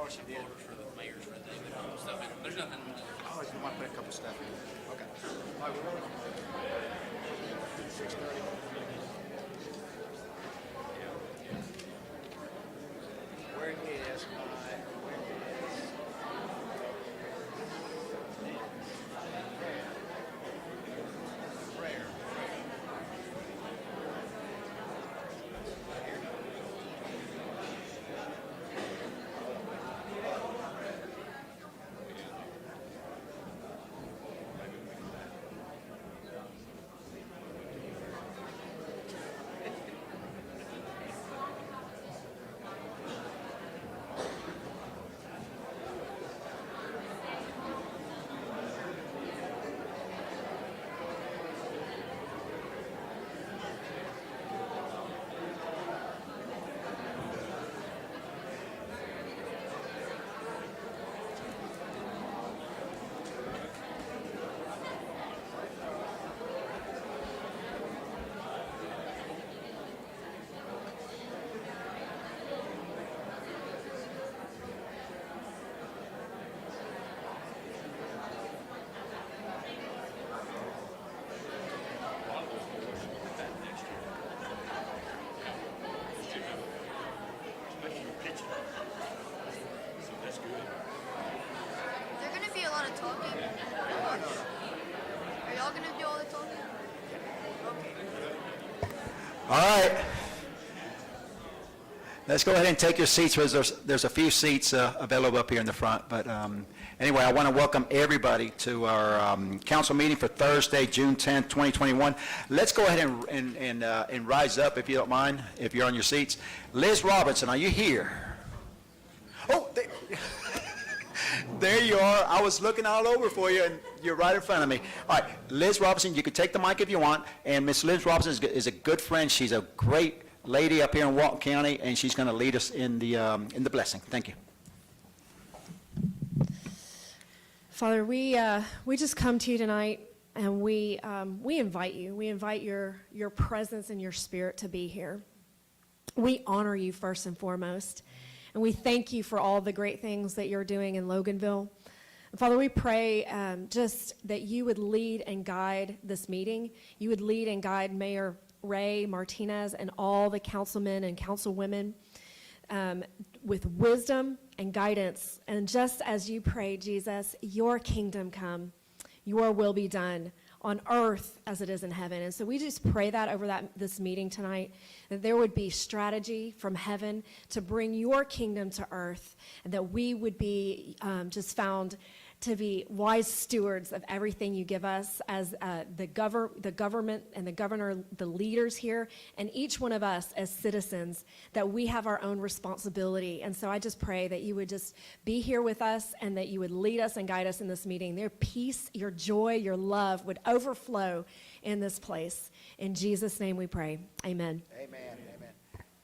are some folders for the mayors for the stuff. There's nothing. Oh, you want to put a couple stuff in? Okay. All right, we're ready. 6:30. Where is prayer? There gonna be a lot of talking. Are y'all gonna do all the talking? All right. Let's go ahead and take your seats. There's a few seats available up here in the front. But anyway, I want to welcome everybody to our council meeting for Thursday, June 10th, 2021. Let's go ahead and rise up, if you don't mind, if you're on your seats. Liz Robinson, are you here? Oh, there you are. I was looking all over for you, and you're right in front of me. All right, Liz Robinson, you can take the mic if you want. And Miss Liz Robinson is a good friend. She's a great lady up here in Walton County, and she's going to lead us in the blessing. Thank you. Father, we just come to you tonight, and we invite you. We invite your presence and your spirit to be here. We honor you first and foremost, and we thank you for all the great things that you're doing in Loganville. And Father, we pray just that you would lead and guide this meeting. You would lead and guide Mayor Ray Martinez and all the councilmen and councilwomen with wisdom and guidance. And just as you pray, Jesus, your kingdom come, your will be done on earth as it is in heaven. And so we just pray that over this meeting tonight, that there would be strategy from heaven to bring your kingdom to earth, and that we would be just found to be wise stewards of everything you give us as the government and the governor, the leaders here, and each one of us as citizens, that we have our own responsibility. And so I just pray that you would just be here with us, and that you would lead us and guide us in this meeting. Your peace, your joy, your love would overflow in this place. In Jesus' name we pray. Amen. Amen. Amen.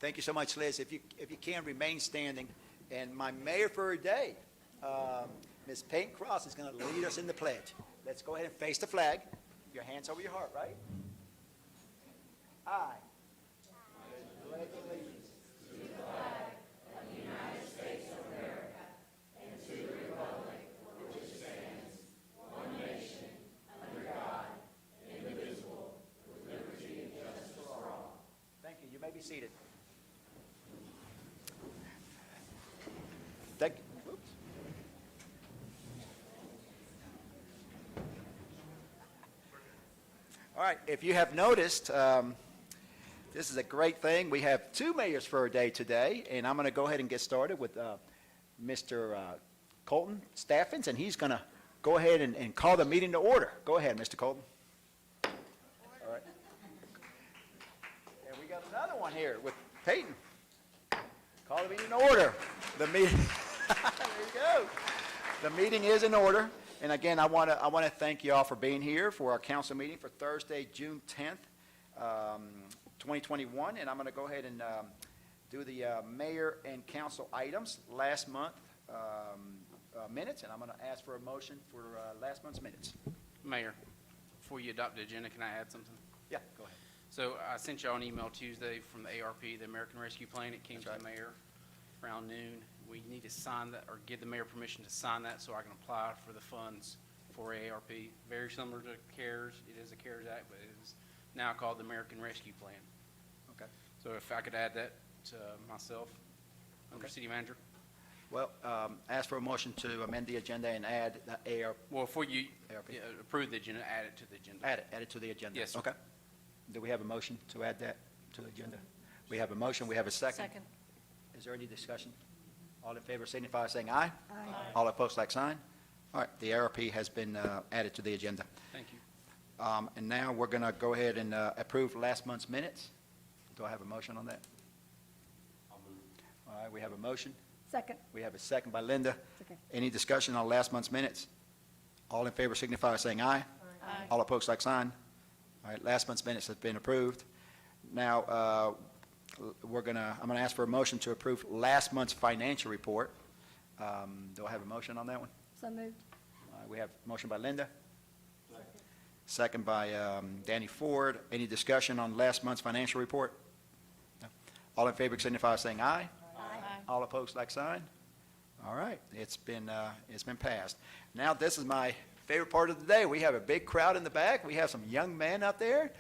Thank you so much, Liz. If you can, remain standing. And my mayor for a day, Ms. Peyton Cross, is going to lead us in the pledge. Let's go ahead and face the flag. Your hands over your heart, right? I pledge allegiance to the flag of the United States of America and to the republic for which it stands, one nation, under God, indivisible, with liberty and justice for all. Thank you. You may be seated. Thank you. All right, if you have noticed, this is a great thing. We have two mayors for a day today, and I'm going to go ahead and get started with Mr. Colton Staffens, and he's going to go ahead and call the meeting to order. Go ahead, Mr. Colton. All right. And we got another one here with Peyton. Call the meeting to order. The meeting. There you go. The meeting is in order. And again, I want to thank you all for being here for our council meeting for Thursday, June 10th, 2021. And I'm going to go ahead and do the mayor and council items, last month minutes. And I'm going to ask for a motion for last month's minutes. Mayor, before you adopt the agenda, can I add something? Yeah, go ahead. So I sent y'all an email Tuesday from the ARP, the American Rescue Plan. It came to the mayor around noon. we need to sign that, or give the mayor permission to sign that so I can apply for the funds for ARP. Very similar to CARES. It is a CARES Act, but it is now called the American Rescue Plan. Okay. So if I could add that to myself, under Okay. city manager. Well, ask for a motion to amend the agenda and add the ARP. Well, before you ARP. approve the agenda, add it to the agenda. Add it to the agenda. Yes, sir. Okay. Do we have a motion to add that to the agenda? We have a motion, we have a second. Second. Is there any discussion? All in favor signify by saying aye. Aye. All opposed, like sign. All right, the ARP has been added to the agenda. Thank you. And now we're going to go ahead and approve last month's minutes. Do I have a motion on that? I'll move. All right, we have a motion. Second. We have a second by Linda. Okay. Any discussion on last month's minutes? All in favor signify by saying aye. Aye. All opposed, like sign. All right, last month's minutes have been approved. Now, I'm going to ask for a motion to approve last month's financial report. Do I have a motion on that one? So moved. All right, we have a motion by Linda. Second by Danny Ford. Any discussion on last month's financial report? No. All in favor signify by saying aye. Aye. All opposed, like sign. All right, it's been passed. Now, this is my favorite part of the day. We have a big crowd in the back. We have some young men out there,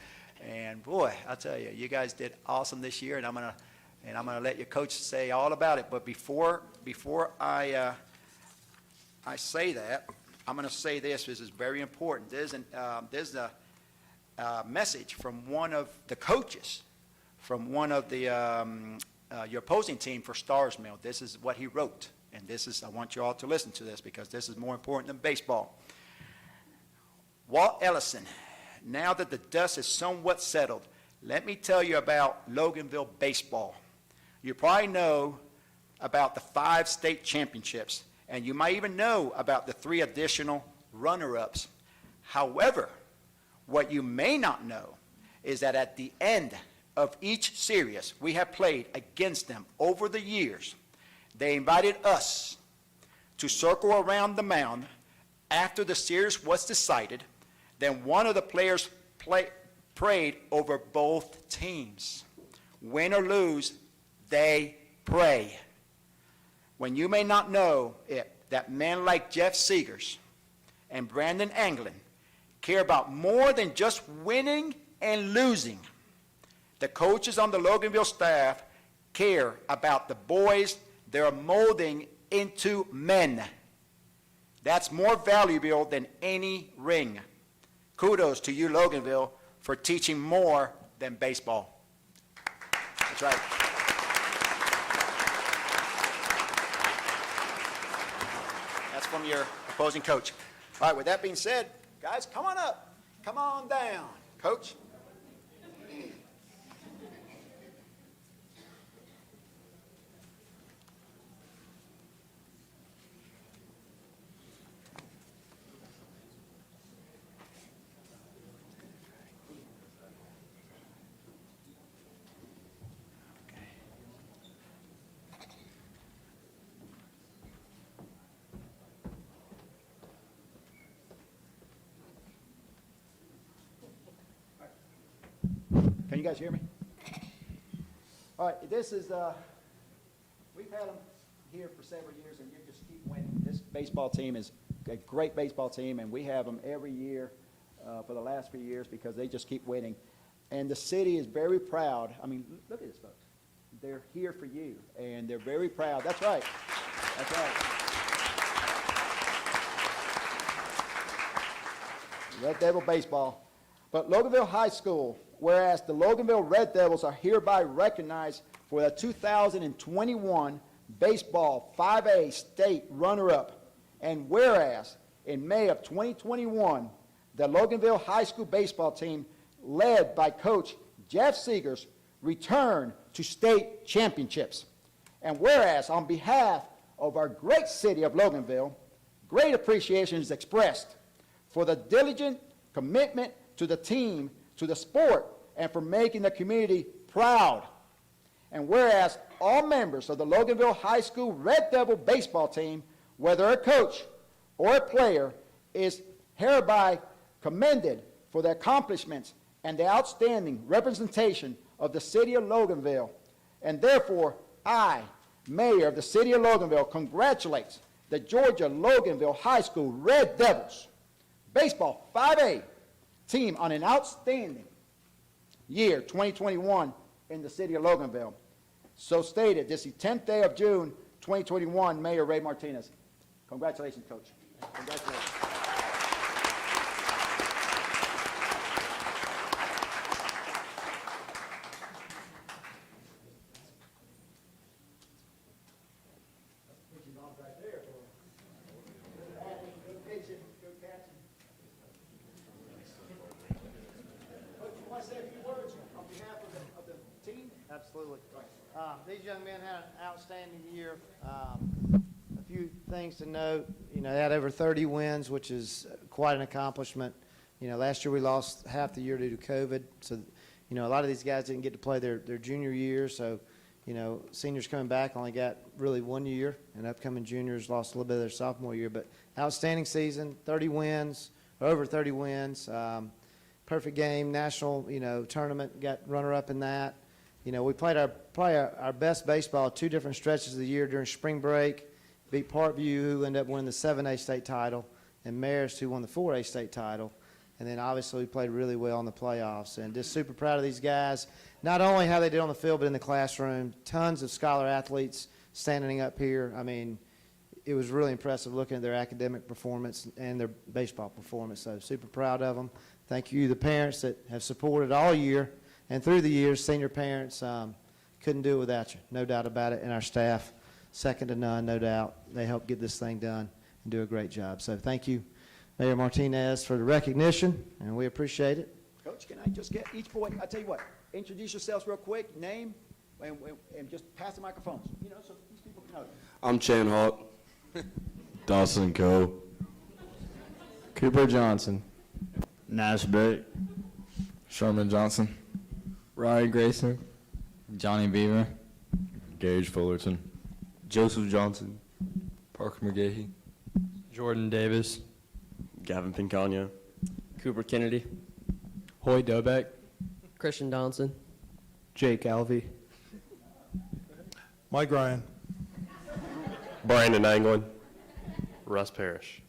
and boy, I'll tell you, you guys did awesome this year, and I'm gonna let your coach say all about it. But before I say that, I'm gonna say this. This is very important. There's a message from one of the coaches, from one of the your opposing team for Stars Mill. This is what he wrote, and I want you all to listen to this because this is more important than baseball. Walt Ellison, now that the dust is somewhat settled, let me tell you about Loganville baseball. You probably know about the 5 state championships, and you might even know about the 3 additional runner-ups. However, what you may not know is that at the end of each series we have played against them over the years, they invited us to circle around the mound after the series was decided. Then one of the players prayed over both teams. Win or lose, they pray. When you may not know it, that men like Jeff Seegers and Brandon Anglin care about more than just winning and losing. The coaches on the Loganville staff care about the boys they're molding into men. That's more valuable than any ring. Kudos to you, Loganville, for teaching more than baseball. That's right. That's from your opposing coach. All right, with that being said, guys, come on up. Come on down. Coach? Can you guys hear me? All right, this is, we've had them here for several years, and you just keep winning. This baseball team is a great baseball team, and we have them every year for the last few years because they just keep winning. And the city is very proud. I mean, look at this, folks. They're here for you, and they're very proud. That's right. That's right. Red Devil baseball. But Loganville High School, whereas the Loganville Red Devils are hereby recognized for the 2021 baseball 5A state runner-up, and whereas in May of 2021, the Loganville High School baseball team, led by Coach Jeff Seegers, returned to state championships. And whereas on behalf of our great city of Loganville, great appreciation is expressed for the diligent commitment to the team, to the sport, and for making the community proud. And whereas all members of the Loganville High School Red Devil baseball team, whether a coach or a player, is hereby commended for their accomplishments and the outstanding representation of the city of Loganville. And therefore, I, Mayor of the City of Loganville congratulates the Georgia Loganville High School Red Devils Baseball 5A team on an outstanding year 2021 in the City of Loganville. So stated, this is the 10th day of June 2021, Mayor Ray Martinez. Congratulations, Coach. Congratulations. Absolutely. These young men had an outstanding year. A few things to note, they had over 30 wins, which is quite an accomplishment. Last year we lost half the year due to COVID, so, a lot of these guys didn't get to play their junior year, so, seniors coming back only got really 1 year, and upcoming juniors lost a little bit of their sophomore year, but outstanding season, 30 wins, over 30 wins, perfect game, national, tournament, got runner-up in that. We played our best baseball 2 different stretches of the year during spring break, beat Parkview, who ended up winning the 7A state title, and Marist, who won the 4A state title. And then obviously we played really well in the playoffs. And just super proud of these guys, not only how they did on the field, but in the classroom. Tons of scholar athletes standing up here. I mean, it was really impressive looking at their academic performance and their baseball performance. So super proud of them. Thank you, the parents that have supported all year. And through the years, senior parents couldn't do it without you, no doubt about it. And our staff, second to none, no doubt. They helped get this thing done and do a great job. So thank you, Mayor Martinez, for the recognition, and we appreciate it. Coach, can I just get each boy, I tell you what, introduce yourselves real quick, name, and just pass the microphones, so these people can know. I'm Chan Hawk. Dawson Coe. Cooper Johnson. Nash Beck, Sherman Johnson. Ryan Grayson, Johnny Beaver, Gage Fullerton. Joseph Johnson, Parker McGahee. Jordan Davis, Gavin Pincagna. Cooper Kennedy, Hoy Dobeck, Christian Donson, Jake Alvey, Mike Ryan. Brandon Anglin. Russ Parrish.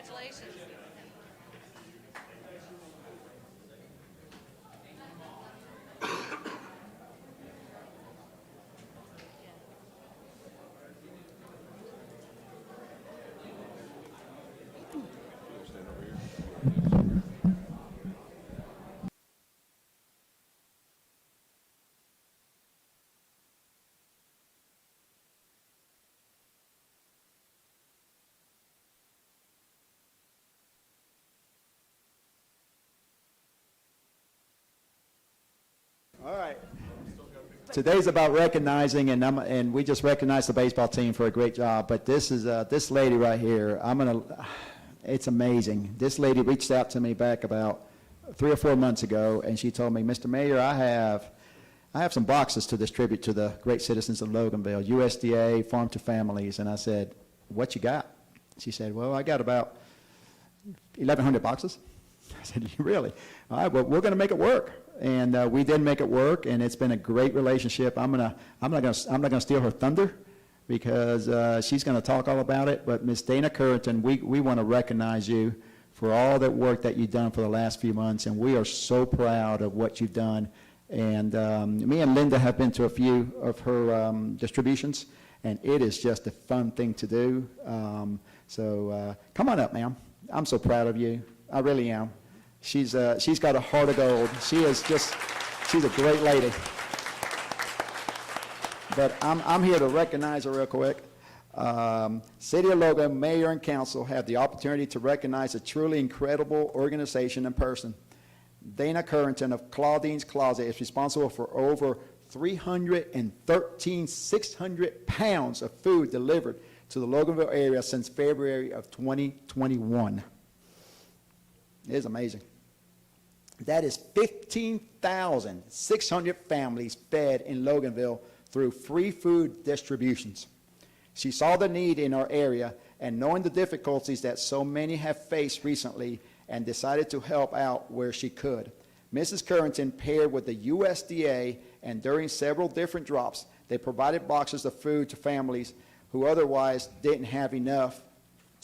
Congratulations. All right. Today's about recognizing, and we just recognized the baseball team for a great job, but this is, this lady right here, it's amazing. This lady reached out to me back about 3 or 4 months ago, and she told me, Mr. Mayor, I have some boxes to distribute to the great citizens of Loganville, USDA, Farm to Families, and I said, what you got? She said, well, I got about 1,100 boxes. I said, really? All right, well, we're going to make it work. And we did make it work, and it's been a great relationship. I'm not going to steal her thunder, because she's going to talk all about it. But Miss Dana Currington, we want to recognize you for all that work that you've done for the last few months, and we are so proud of what you've done. And me and Linda have been to a few of her distributions, and it is just a fun thing to do. So come on up, ma'am. I'm so proud of you. I really am. She's got a heart of gold. She's a great lady. But I'm here to recognize her real quick. City of Logan Mayor and Council have the opportunity to recognize a truly incredible organization and person. Dana Currington of Claudine's Closet is responsible for over 313,600 pounds of food delivered to the Loganville area since February of 2021. It is amazing. That is 15,600 families fed in Loganville through free food distributions. She saw the need in our area and knowing the difficulties that so many have faced recently and decided to help out where she could. Mrs. Currington paired with the USDA, and during several different drops, they provided boxes of food to families who otherwise didn't have enough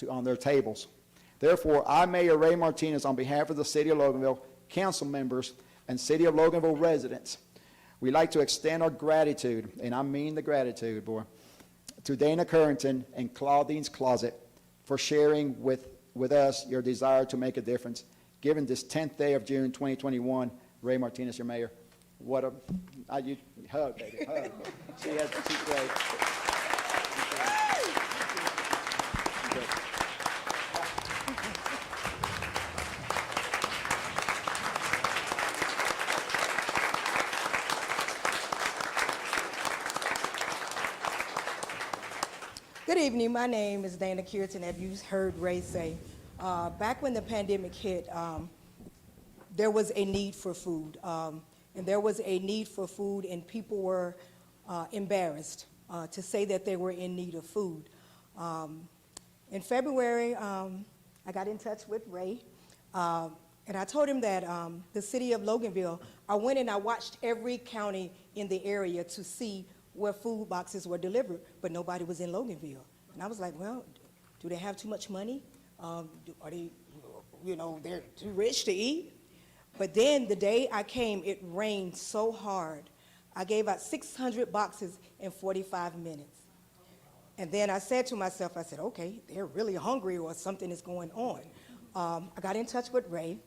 on their tables. Therefore, I, Mayor Ray Martinez, on behalf of the City of Loganville, council members, and City of Loganville residents, we'd like to extend our gratitude, and I mean the gratitude, boy, to Dana Currington and Claudine's Closet for sharing with us your desire to make a difference. Given this 10th day of June 2021, Ray Martinez, your mayor. What a, you hug, baby, hug. She's great. Good evening. My name is Dana Currington, as you heard Ray say. Back when the pandemic hit, there was a need for food. And there was a need for food, and people were embarrassed to say that they were in need of food. In February, I got in touch with Ray, and I told him that the city of Loganville, I went and I watched every county in the area to see where food boxes were delivered, but nobody was in Loganville. And I was like, well, do they have too much money? Are they, they're too rich to eat? But then the day I came, it rained so hard. I gave out 600 boxes in 45 minutes. And then I said to myself, I said, okay, they're really hungry or something is going on. I got in touch with Ray.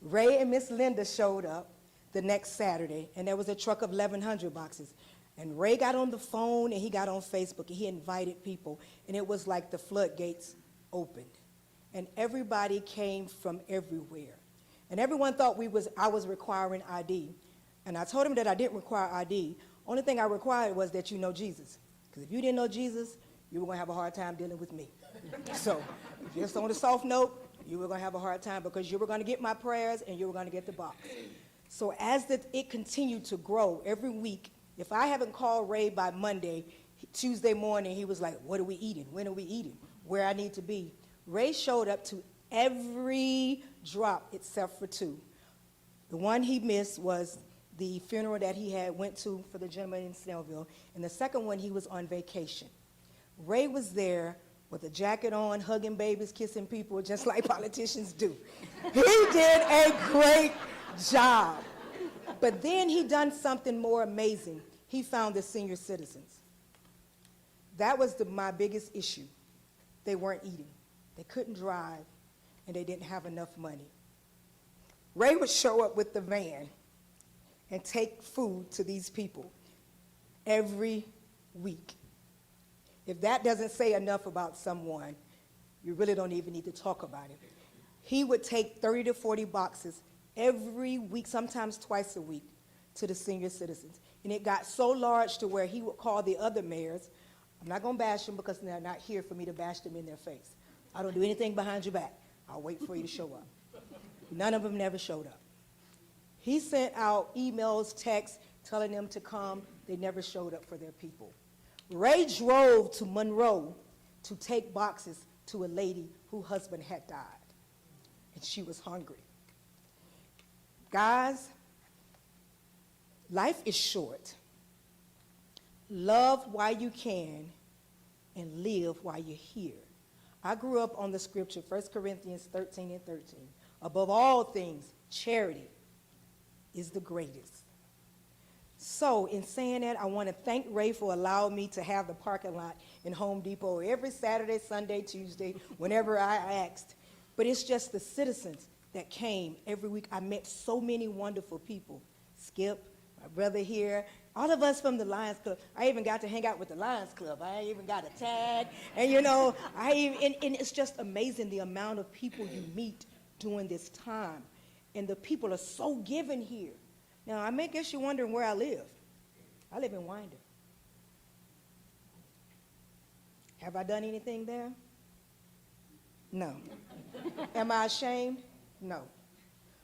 Ray and Miss Linda showed up the next Saturday, and there was a truck of 1,100 boxes. And Ray got on the phone, and he got on Facebook, and he invited people, and it was like the floodgates opened. And everybody came from everywhere. And everyone thought I was requiring ID. And I told him that I didn't require ID. Only thing I required was that you know Jesus. Because if you didn't know Jesus, you were going to have a hard time dealing with me. So just on a soft note, you were going to have a hard time because you were going to get my prayers and you were going to get the box. So as it continued to grow every week, if I haven't called Ray by Monday, Tuesday morning, he was like, what are we eating? When are we eating? Where I need to be. Ray showed up to every drop except for two. The one he missed was the funeral that he had went to for the gentleman in Snellville, and the second one he was on vacation. Ray was there with a jacket on, hugging babies, kissing people, just like politicians do. He did a great job. But then he done something more amazing. He found the senior citizens. That was my biggest issue. They weren't eating. They couldn't drive, and they didn't have enough money. Ray would show up with the van and take food to these people every week. If that doesn't say enough about someone, you really don't even need to talk about it. He would take 30 to 40 boxes every week, sometimes twice a week, to the senior citizens. And it got so large to where he would call the other mayors. I'm not going to bash them because they're not here for me to bash them in their face. I don't do anything behind your back. I'll wait for you to show up. None of them never showed up. He sent out emails, texts, telling them to come. They never showed up for their people. Ray drove to Monroe to take boxes to a lady whose husband had died, and she was hungry. Guys, life is short. Love while you can and live while you're here. I grew up on the scripture, 1 Corinthians 13:13. Above all things, charity is the greatest. So in saying that, I want to thank Ray for allowing me to have the parking lot in Home Depot every Saturday, Sunday, Tuesday, whenever I asked. But it's just the citizens that came every week. I met so many wonderful people. Skip, my brother here, all of us from the Lions Club. I even got to hang out with the Lions Club. I even got a tag. And and it's just amazing the amount of people you meet during this time. And the people are so giving here. Now, I may guess you're wondering where I live. I live in Winder. Have I done anything there? No. Am I ashamed? No.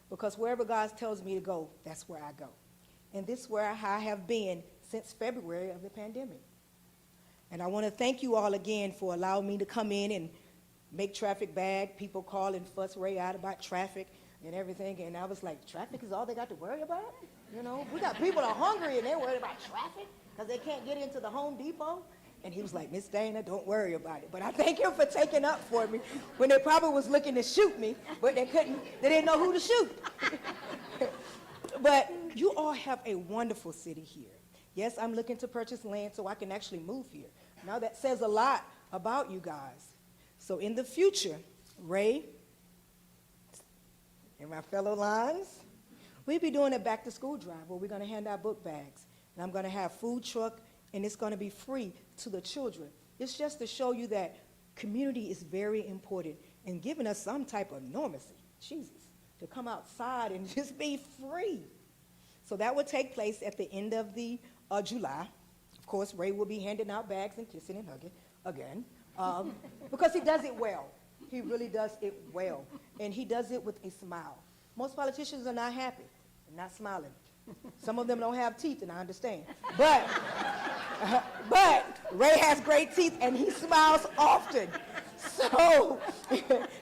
Because wherever God tells me to go, that's where I go. And this is where I have been since February of the pandemic. And I want to thank you all again for allowing me to come in and make traffic bad. People call and fuss Ray out about traffic and everything. And I was like, traffic is all they got to worry about? We got people that are hungry and they're worried about traffic because they can't get into the Home Depot. And he was like, Miss Dana, don't worry about it. But I thank him for taking up for me when they probably was looking to shoot me, but they didn't know who to shoot. But you all have a wonderful city here. Yes, I'm looking to purchase land so I can actually move here. Now that says a lot about you guys. So in the future, Ray and my fellow Lions, we'll be doing a back-to-school drive where we're going to hand out book bags. And I'm going to have food truck, and it's going to be free to the children. It's just to show you that community is very important and giving us some type of normalcy, Jesus, to come outside and just be free. So that will take place at the end of the July. Of course, Ray will be handing out bags and kissing and hugging again because he does it well. He really does it well, and he does it with a smile. Most politicians are not happy and not smiling. Some of them don't have teeth, and I understand. But Ray has great teeth, and he smiles often. So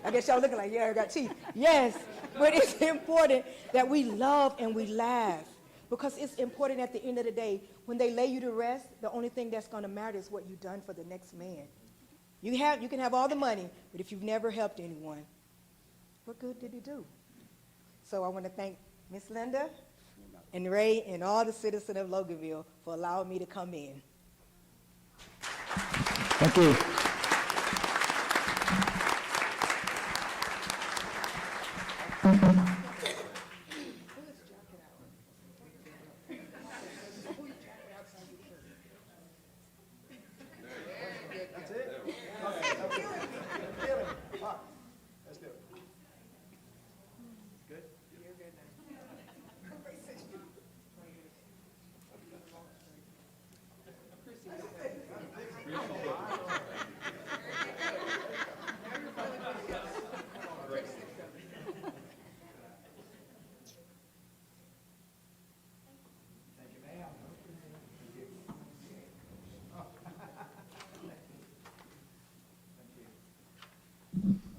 I guess y'all looking like, yeah, I got teeth. Yes, but it's important that we love and we laugh because it's important at the end of the day, when they lay you to rest, the only thing that's going to matter is what you've done for the next man. You can have all the money, but if you've never helped anyone, what good did he do? So I want to thank Miss Linda and Ray and all the citizens of Loganville for allowing me to come in. Thank you.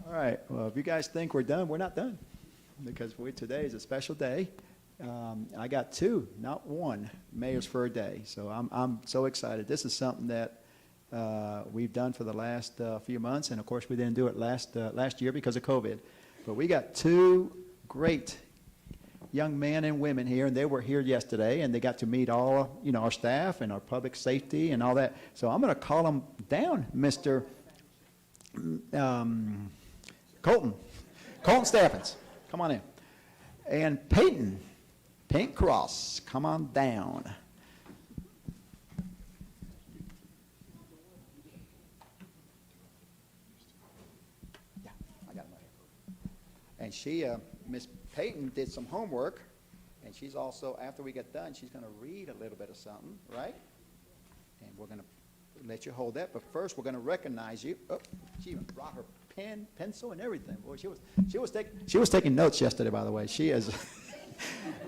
All right, well, if you guys think we're done, we're not done, because today is a special day. I got 2, not 1, mayors for a day, so I'm so excited. This is something that we've done for the last few months, and of course we didn't do it last year because of COVID. But we got 2 great young men and women here, and they were here yesterday, and they got to meet all our staff and our public safety and all that. So I'm going to call them down, Mr. Colton Staffens, come on in. And Peyton Cross, come on down. Yeah, I got it right here. And she, Miss Peyton, did some homework, and she's also, after we get done, she's going to read a little bit of something, right? And we're going to let you hold that, but first we're going to recognize you. Oh, she even brought her pen, pencil, and everything. Boy, she was taking notes yesterday, by the way. She is,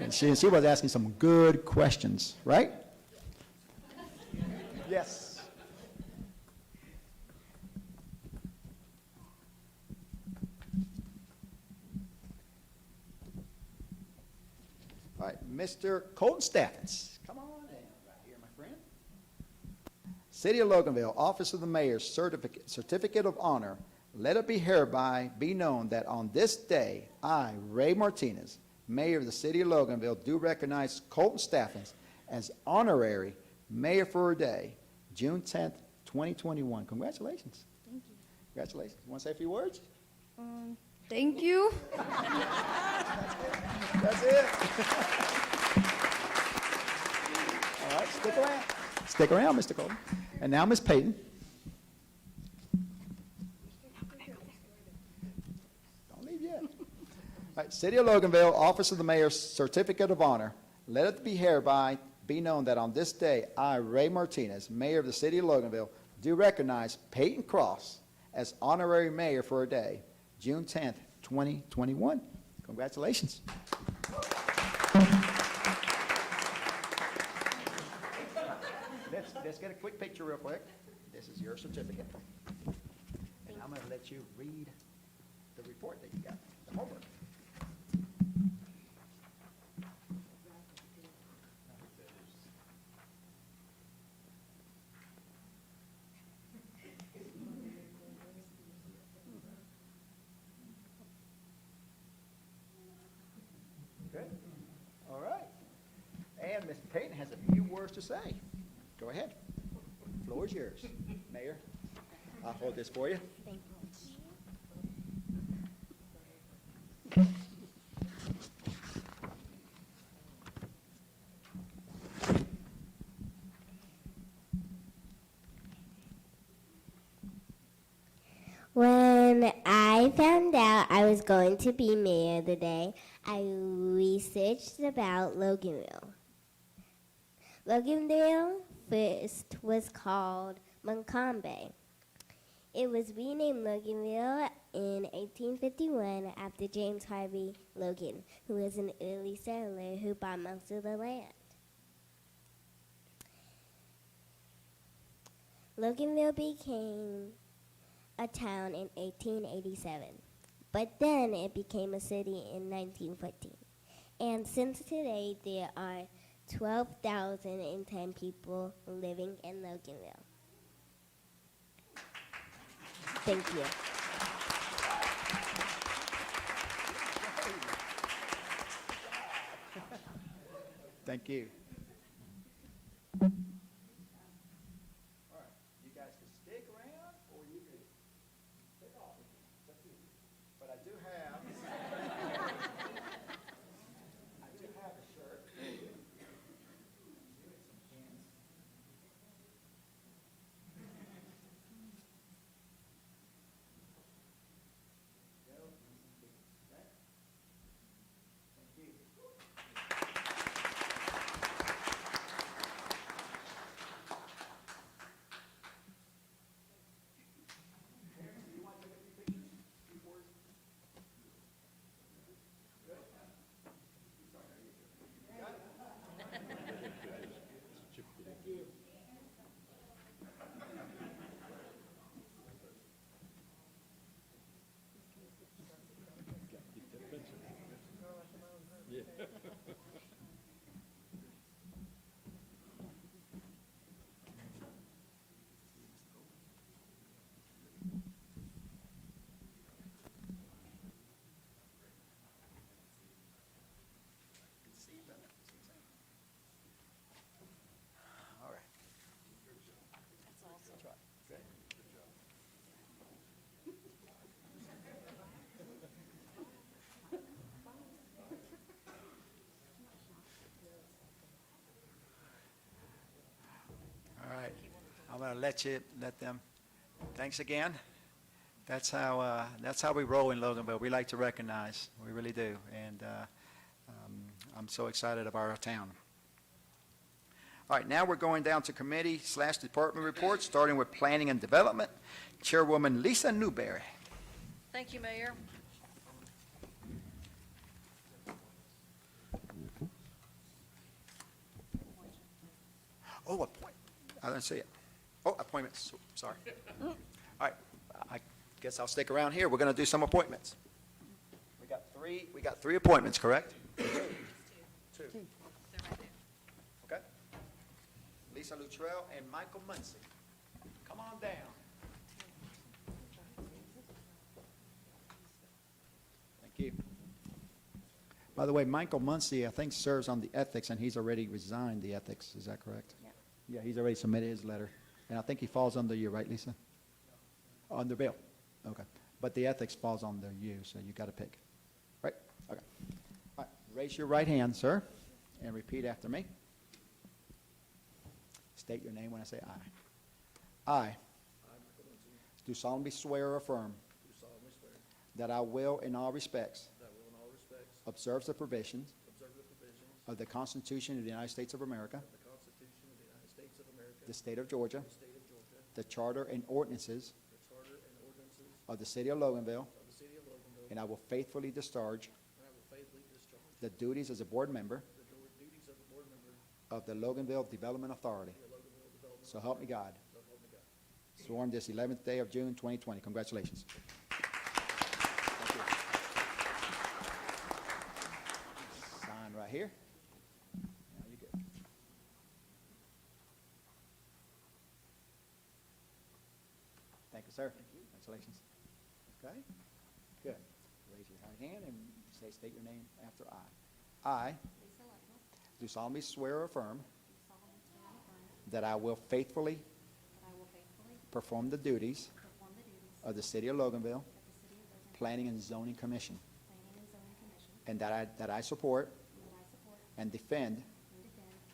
and she was asking some good questions, right? Yes. All right, Mr. Colton Staffens, come on in right here, my friend. City of Loganville, Office of the Mayor's Certificate of Honor, let it be hereby be known that on this day, I, Ray Martinez, Mayor of the City of Loganville, do recognize Colton Staffens as honorary mayor for a day, June 10th, 2021. Congratulations. Thank you. Congratulations. You want to say a few words? Thank you. That's it. All right, stick around. Stick around, Mr. Colton. And now, Ms. Payton. Don't leave yet. All right, City of Loganville, Office of the Mayor's Certificate of Honor, let it be hereby be known that on this day, I, Ray Martinez, Mayor of the City of Loganville, do recognize Peyton Cross as honorary mayor for a day, June 10th, 2021. Congratulations. Let's get a quick picture real quick. This is your certificate. And I'm going to let you read the report that you got, the homework. Good. All right. And Ms. Payton has a few words to say. Go ahead. The floor is yours. Mayor, I'll hold this for you. Thank When I found out I was going to be mayor today, I researched about Loganville. Loganville first was called Montcalm. It was renamed Loganville in 1851 after James Harvey Logan, who was an early settler who bought most of the land. Loganville became a town in 1887, but then it became a city in 1914. And since today, there are 12,010 people living in Loganville. Thank you. Thank you. All right, you guys can stick around, or you can take off. It's up to you. But I do have a shirt. Some pins. Go. Okay. Thank you. All right. That's right. Good. All right. I'm going to let them. Thanks again. That's how we roll in Loganville. We like to recognize. We really do. And I'm so excited about our town. All right, now we're going down to committee/department reports, starting with Planning and Development. Chairwoman Lisa Newberry. Thank you, Mayor. Oh, I didn't see it. Oh, appointments, sorry. All right, I guess I'll stick around here. We're going to do some appointments. We got three appointments, correct? Two. They're right there. Okay. Lisa Luttrell and Michael Muncy. Come on down. Thank you. By the way, Michael Muncy, I think, serves on the ethics, and he's already resigned the ethics. Is that correct? Yeah, he's already submitted his letter. And I think he falls under you, right, Lisa? Under Bill. Okay. But the ethics falls under you, so you got to pick. Right? Okay. All right. Raise your right hand, sir, and repeat after me. State your name when I say aye. I do solemnly swear or affirm that I will, in all respects, observe the provisions of the Constitution of the United States of America, the state of Georgia, the charter and ordinances of the city of Loganville, and I will faithfully discharge the duties as a board member of the Loganville Development Authority. So help me God. Sworn this 11th day of June, 2020. Congratulations. Thank you. Sign right here. Now you're good. Thank you, sir. Congratulations. Okay? Good. Raise your right hand and state your name after I. I do solemnly swear or affirm that I will faithfully perform the duties of the city of Loganville Planning and Zoning Commission, and that I support and defend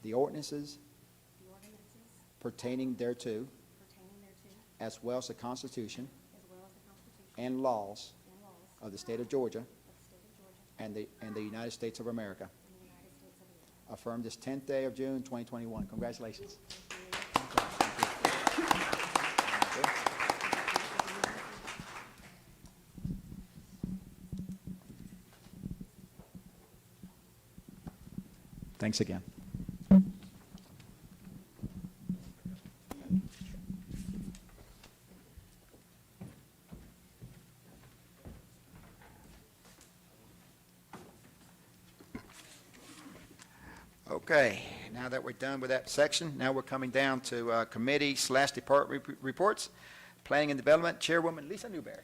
the ordinances pertaining thereto, as well as the Constitution and laws of the state of Georgia and the United States of America. Affirmed this 10th day of June, 2021. Congratulations. Thanks again. Okay, now that we're done with that section, now we're coming down to committee/department reports. Planning and Development, Chairwoman Lisa Newberry.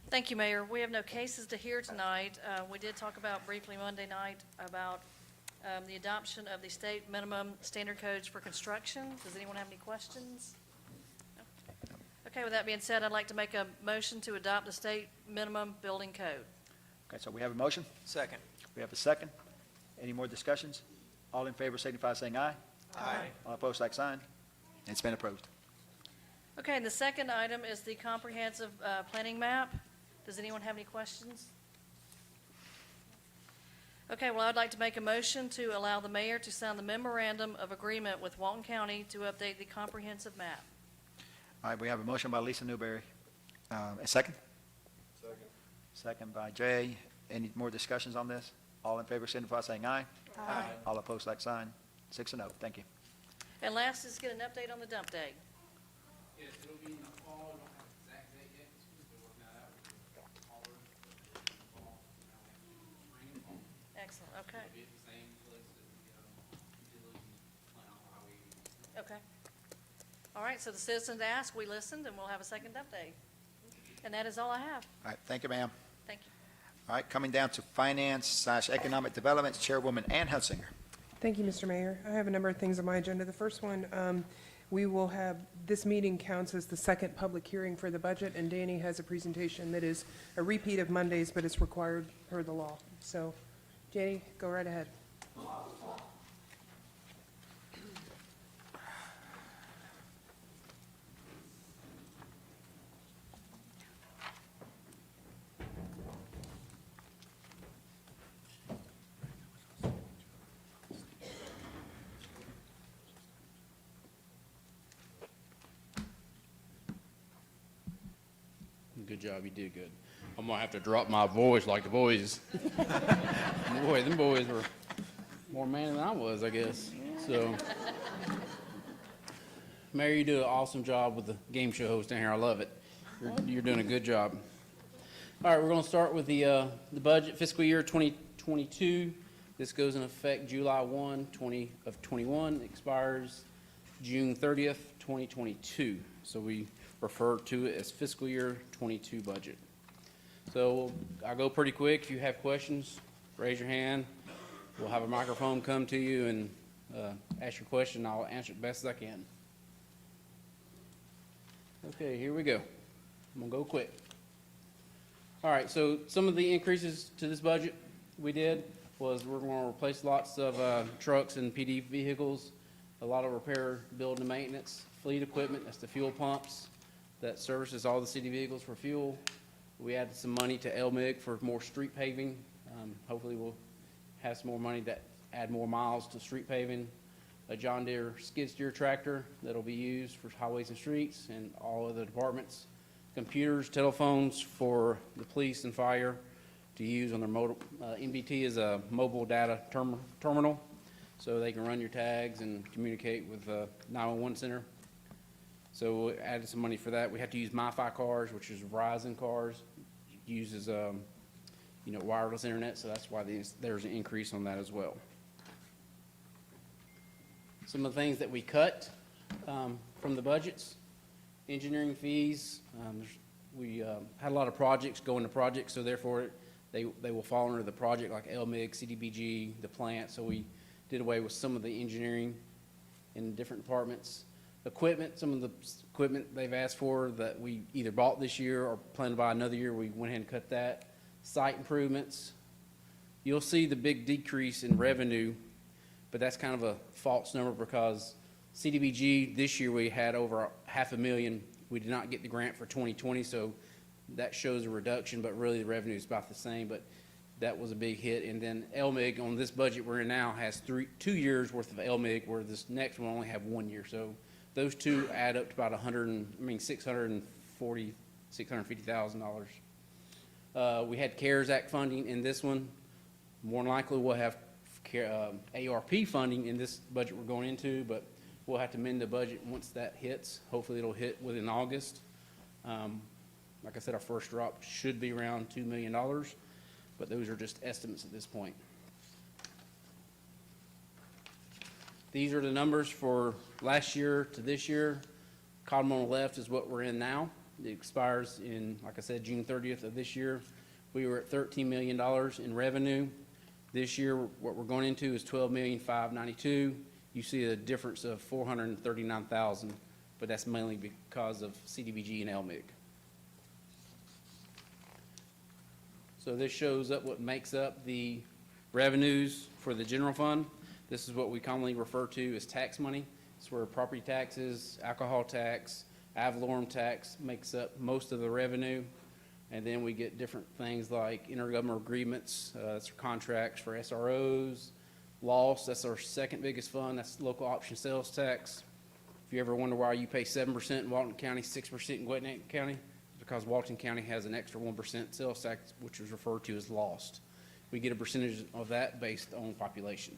Thank you, Mayor. We have no cases to hear tonight. We did talk about briefly Monday night about the adoption of the state minimum standard codes for construction. Does anyone have any questions? No? Okay, with that being said, I'd like to make a motion to adopt the state minimum building code. Okay, so we have a motion. Second. We have a second. Any more discussions? All in favor signify by saying aye. Aye. All opposed, like sign. It's been approved. Okay, and the second item is the comprehensive planning map. Does anyone have any questions? Okay, well, I'd like to make a motion to allow the mayor to sign the memorandum of agreement with Walton County to update the comprehensive map. All right, we have a motion by Lisa Newberry. A second? Second. Second by Jay. Any more discussions on this? All in favor signify by saying aye. Aye. All opposed, like sign. 6-0. Thank you. And last is get an update on the dump day. Yes, it'll be in the fall. We don't have an exact date yet. We're still working that out. Fall, spring and fall. Excellent, okay, It'll be at the same place that the utilities plant on highway. okay. All right, so the citizens asked, we listened, and we'll have a second dump day. And that is all I have. All right, thank you, ma'am. Thank you. All right, coming down to Finance/Economic Development, Chairwoman Ann Hutzinger. Thank you, Mr. Mayor. I have a number of things on my agenda. The first one, we will have, this meeting counts as the second public hearing for the budget, and Danny has a presentation that is a repeat of Monday's, but it's required per the law. So, Danny, go right ahead. Good job, you did good. I'm gonna have to drop my voice like the boys. Boy, them boys were more manly than I was, I guess. So, Mayor, you do an awesome job with the game show host down here. I love it. You're doing a good job. All right, we're gonna start with the budget fiscal year 2022. This goes in effect July 1, 2021, expires June 30th, 2022. So we refer to it as fiscal year 22 budget. So I'll go pretty quick. If you have questions, raise your hand. We'll have a microphone come to you and ask your question. I'll answer it best as I can. Okay, here we go. I'm gonna go quick. All right, so some of the increases to this budget we did was we're gonna replace lots of trucks and PD vehicles, a lot of repair, build and maintenance, fleet equipment, that's the fuel pumps that services all the city vehicles for fuel. We added some money to LMIG for more street paving. Hopefully we'll have some more money to add more miles to street paving. A John Deere skid steer tractor that'll be used for highways and streets and all other departments. Computers, telephones for the police and fire to use on their MDT is a mobile data terminal, so they can run your tags and communicate with the 911 center. So we added some money for that. We have to use MiFi cars, which is Verizon cars, uses wireless internet, so that's why there's an increase on that as well. Some of the things that we cut from the budgets, engineering fees. We had a lot of projects go into projects, so therefore they will fall under the project like LMIG, CDBG, the plant. So we did away with some of the engineering in different departments. Equipment, some of the equipment they've asked for that we either bought this year or plan to buy another year, we went ahead and cut that. Site improvements. You'll see the big decrease in revenue, but that's kind of a false number because CDBG, this year we had over $500,000. We did not get the grant for 2020, so that shows a reduction, but really the revenue is about the same, but that was a big hit. And then LMIG on this budget we're in now has 2 years worth of LMIG, where this next one only have 1 year. So those two add up to about $650,000. We had CARES Act funding in this one. More than likely we'll have ARP funding in this budget we're going into, but we'll have to amend the budget once that hits. Hopefully it'll hit within August. Like I said, our first drop should be around $2 million, but those are just estimates at this point. These are the numbers for last year to this year. Column on the left is what we're in now. It expires in, like I said, June 30th of this year. We were at $13 million in revenue. This year, what we're going into is $12,592,000. You see a difference of $439,000, but that's mainly because of CDBG and LMIG. So this shows up what makes up the revenues for the general fund. This is what we commonly refer to as tax money. It's where property taxes, alcohol tax, ad valorem tax makes up most of the revenue. And then we get different things like intergovernmental agreements, that's contracts for SROs, loss, that's our second biggest fund, that's local option sales tax. If you ever wonder why you pay 7% in Walton County, 6% in Gwinnett County, it's because Walton County has an extra 1% sales tax, which is referred to as lost. We get a percentage of that based on population.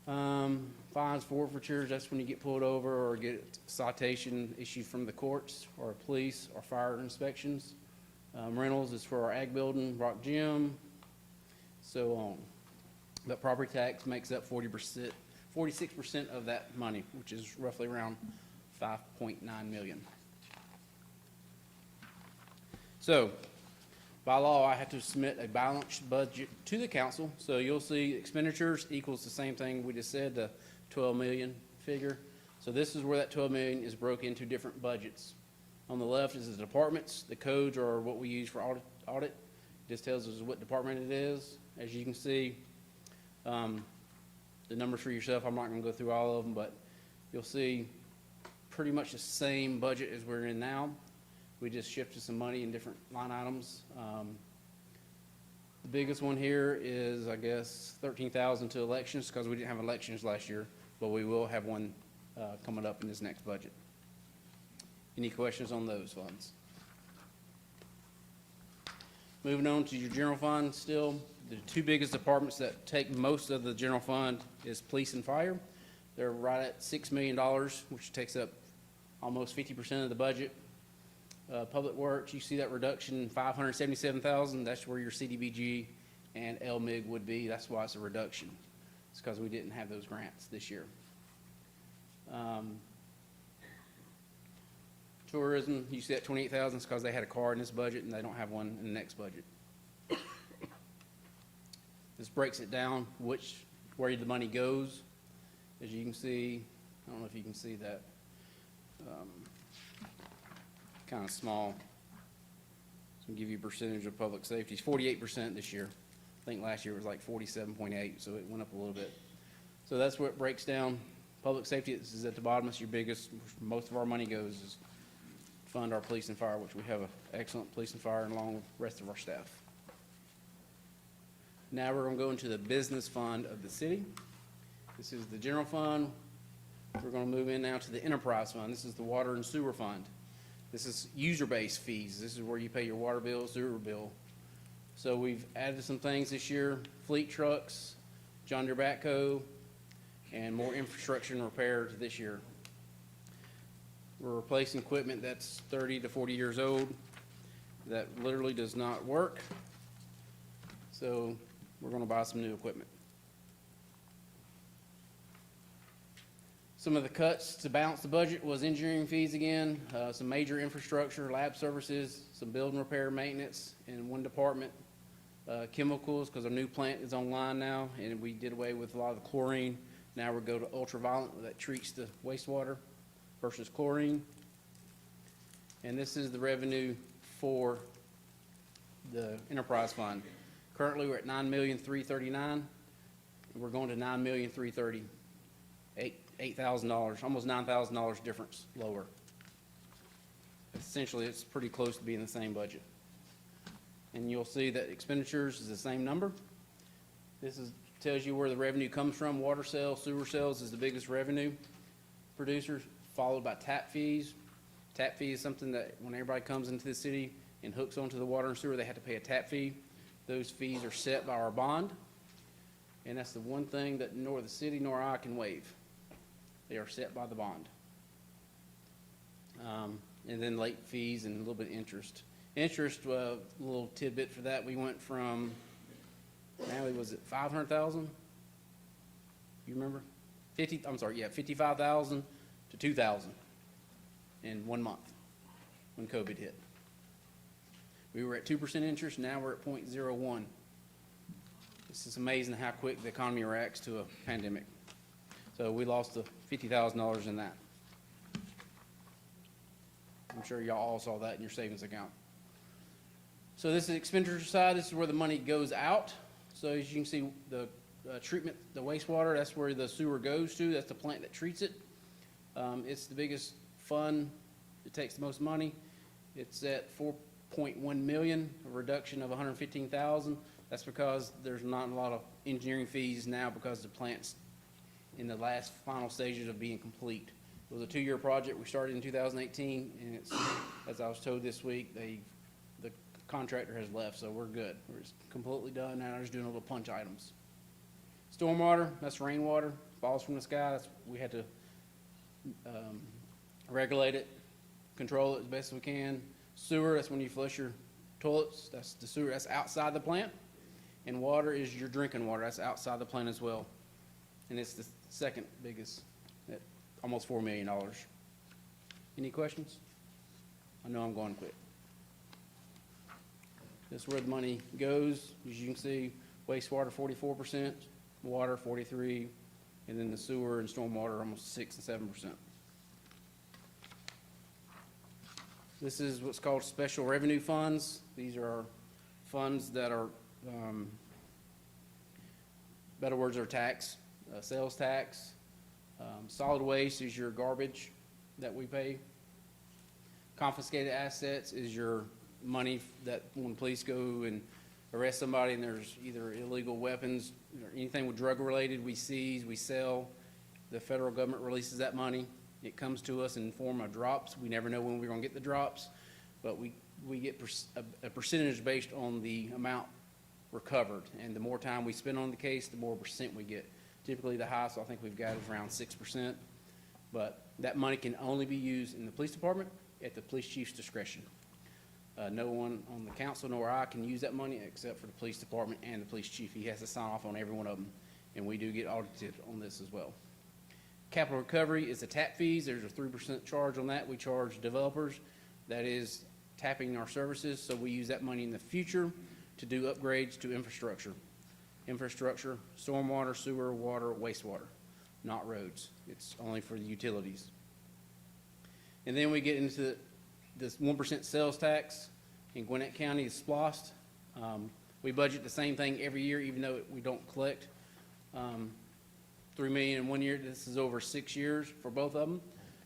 Fines, forfeitures, that's when you get pulled over or get citation issued from the courts or police or fire inspections. Rentals is for our ag building, rock gym, so on. But property tax makes up 46% of that money, which is roughly around $5.9 million. So, by law, I have to submit a balanced budget to the council. So you'll see expenditures equals the same thing we just said, the 12 million figure. So this is where that 12 million is broken into different budgets. On the left is the departments. The codes are what we use for audit. Just tells us what department it is. As you can see, the numbers for yourself, I'm not going to go through all of them, but you'll see pretty much the same budget as we're in now. We just shifted some money in different line items. The biggest one here is, I guess, 13,000 to elections, because we didn't have elections last year, but we will have one coming up in this next budget. Any questions on those funds? Moving on to your general fund still, the two biggest departments that take most of the general fund is police and fire. They're right at $6 million, which takes up almost 50% of the budget. Public Works, you see that reduction, $577,000. That's where your CDBG and LMIG would be. That's why it's a reduction. It's because we didn't have those grants this year. tourism, you see that 28,000 is because they had a car in this budget and they don't have one in the next budget. This breaks it down, where the money goes. As you can see, I don't know if you can see that. Kind of small. So give you a percentage of public safety. It's 48% this year. I think last year it was like 47.8, so it went up a little bit. So that's where it breaks down. Public safety is at the bottom. It's your biggest, most of our money goes is fund our police and fire, which we have an excellent police and fire along with the rest of our staff. Now we're going to go into the business fund of the city. This is the general fund. We're going to move in now to the enterprise fund. This is the water and sewer fund. This is user-based fees. This is where you pay your water bill, sewer bill. So we've added some things this year, fleet trucks, John Deere backhoe, and more infrastructure and repair to this year. We're replacing equipment that's 30 to 40 years old that literally does not work. So we're going to buy some new equipment. Some of the cuts to balance the budget was engineering fees again, some major infrastructure, lab services, some building repair, maintenance, and one department, chemicals, because our new plant is online now, and we did away with a lot of the chlorine. Now we'll go to ultraviolet that treats the wastewater versus chlorine. And this is the revenue for the enterprise fund. Currently, we're at $9,339,000, and we're going to $9,330,000, $8,000, almost $9,000 difference lower. Essentially, it's pretty close to being the same budget. And you'll see that expenditures is the same number. This tells you where the revenue comes from. Water sales, sewer sales is the biggest revenue producer, followed by tap fees. Tap fee is something that when everybody comes into the city and hooks onto the water and sewer, they have to pay a tap fee. Those fees are set by our bond, and that's the one thing that nor the city nor I can waive. They are set by the bond. And then late fees and a little bit of interest. Interest, a little tidbit for that, we went from, Natalie, was it 500,000? You remember? 55,000 to 2,000 in 1 month when COVID hit. We were at 2% interest, now we're at 0.01. It's just amazing how quick the economy reacts to a pandemic. So we lost $50,000 in that. I'm sure y'all all saw that in your savings account. So this is the expenditure side. This is where the money goes out. So as you can see, the treatment, the wastewater, that's where the sewer goes to. That's the plant that treats it. It's the biggest fund. It takes the most money. It's at 4.1 million, a reduction of 115,000. That's because there's not a lot of engineering fees now because the plant's in the last final stages of being complete. It was a 2-year project. We started in 2018, and it's, as I was told this week, the contractor has left, so we're good. We're just completely done now. Just doing a little punch items. Stormwater, that's rainwater, falls from the sky. We had to regulate it, control it as best we can. Sewer, that's when you flush your toilets. That's the sewer. That's outside the plant. And water is your drinking water. That's outside the plant as well. And it's the second biggest at almost $4 million. Any questions? I know I'm going quick. This is where the money goes. As you can see, wastewater 44%, water 43%, and then the sewer and stormwater almost 6 and 7%. This is what's called special revenue funds. These are funds that are, better words, are tax, sales tax. Solid waste is your garbage that we pay. Confiscated assets is your money that when police go and arrest somebody and there's either illegal weapons or anything with drug related, we seize, we sell. The federal government releases that money. It comes to us in form of drops. We never know when we're going to get the drops, but we get a percentage based on the amount recovered. And the more time we spend on the case, the more percent we get. Typically, the highest I think we've got is around 6%, but that money can only be used in the police department at the police chief's discretion. No one on the council nor I can use that money except for the police department and the police chief. He has to sign off on every one of them, and we do get audited on this as well. Capital recovery is the tap fees. There's a 3% charge on that. We charge developers. That is tapping our services, so we use that money in the future to do upgrades to infrastructure. Infrastructure, stormwater, sewer, water, wastewater, not roads. It's only for the utilities. And then we get into this 1% sales tax in Gwinnett County is SPLOST. We budget the same thing every year, even though we don't collect $3 million in 1 year. This is over 6 years for both of them.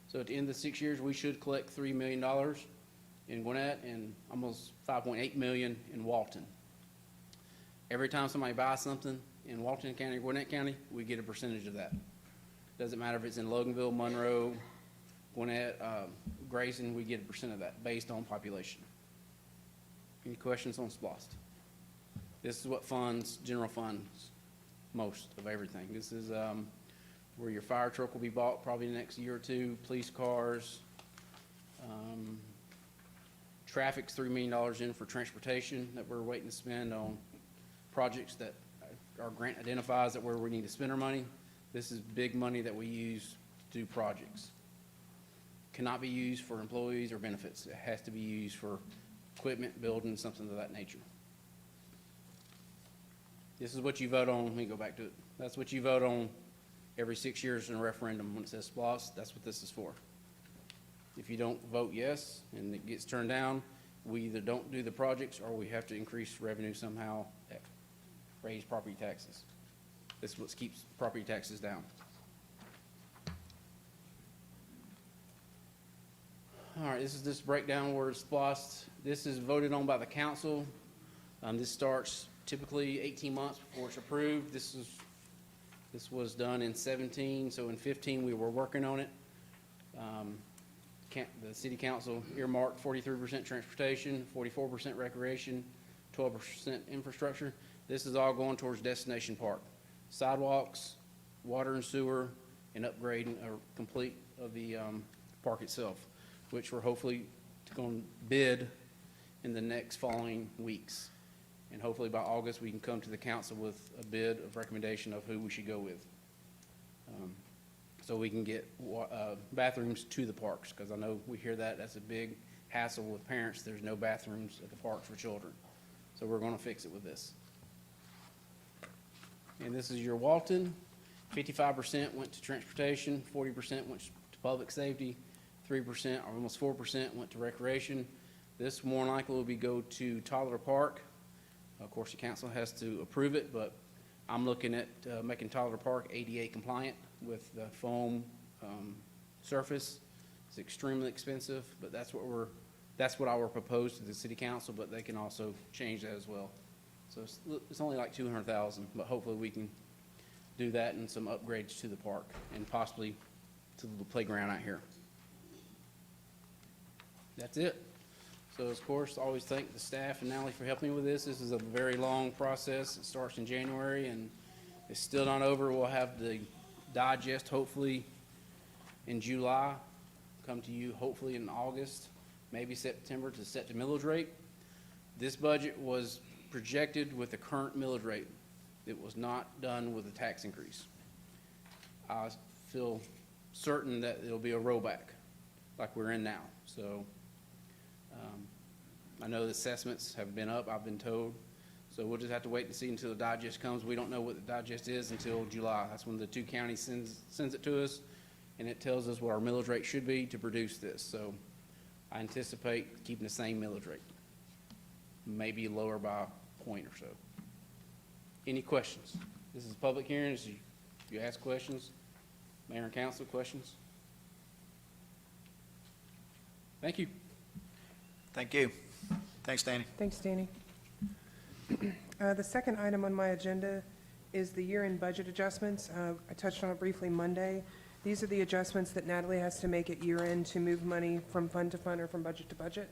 So at the end of the 6 years, we should collect $3 million in Gwinnett and almost $5.8 million in Walton. Every time somebody buys something in Walton County or Gwinnett County, we get a percentage of that. Doesn't matter if it's in Loganville, Monroe, Gwinnett, Grayson, we get a percent of that based on population. Any questions on SPLOST? This is what funds, general funds, most of everything. This is where your fire truck will be bought probably the next year or two, police cars. Traffic's $3 million in for transportation that we're waiting to spend on projects that our grant identifies that where we need to spend our money. This is big money that we use to do projects. Cannot be used for employees or benefits. It has to be used for equipment, building, something of that nature. This is what you vote on. Let me go back to it. That's what you vote on every 6 years in a referendum. When it says SPLOST, that's what this is for. If you don't vote yes and it gets turned down, we either don't do the projects or we have to increase revenue somehow, raise property taxes. This is what keeps property taxes down. All right, this is this breakdown where it's SPLOST. This is voted on by the council. This starts typically 18 months before it's approved. This was done in 17, so in 15 we were working on it. The city council earmarked 43% transportation, 44% recreation, 12% infrastructure. This is all going towards Destination Park. Sidewalks, water and sewer, and upgrading or complete of the park itself, which we're hopefully going to bid in the next following weeks. And hopefully by August, we can come to the council with a bid of recommendation of who we should go with. So we can get bathrooms to the parks, because I know we hear that's a big hassle with parents. There's no bathrooms at the parks for children. So we're going to fix it with this. And this is your Walton. 55% went to transportation, 40% went to public safety, 3% or almost 4% went to recreation. This more than likely will go to Tyler Park. Of course, the council has to approve it, but I'm looking at making Tyler Park ADA compliant with the foam surface. It's extremely expensive, but that's what I will propose to the city council, but they can also change that as well. So it's only like $200,000, but hopefully we can do that and some upgrades to the park and possibly to the playground out here. That's it. So of course, I always thank the staff and Natalie for helping me with this. This is a very long process. It starts in January and it's still not over. We'll have the digest hopefully in July, come to you hopefully in August, maybe September to set the millage rate. This budget was projected with the current millage rate. It was not done with a tax increase. I feel certain that it'll be a rollback like we're in now. So I know the assessments have been up, I've been told. So we'll just have to wait and see until the digest comes. We don't know what the digest is until July. That's when the two counties sends it to us, and it tells us what our millage rate should be to produce this. So I anticipate keeping the same millage rate, maybe lower by a point or so. Any questions? This is a public hearing. You ask questions. Mayor and council, questions? Thank you. Thank you. Thanks, Danny. Thanks, Danny. The second item on my agenda is the year-end budget adjustments. I touched on it briefly Monday. These are the adjustments that Natalie has to make at year-end to move money from fund to fund or from budget to budget.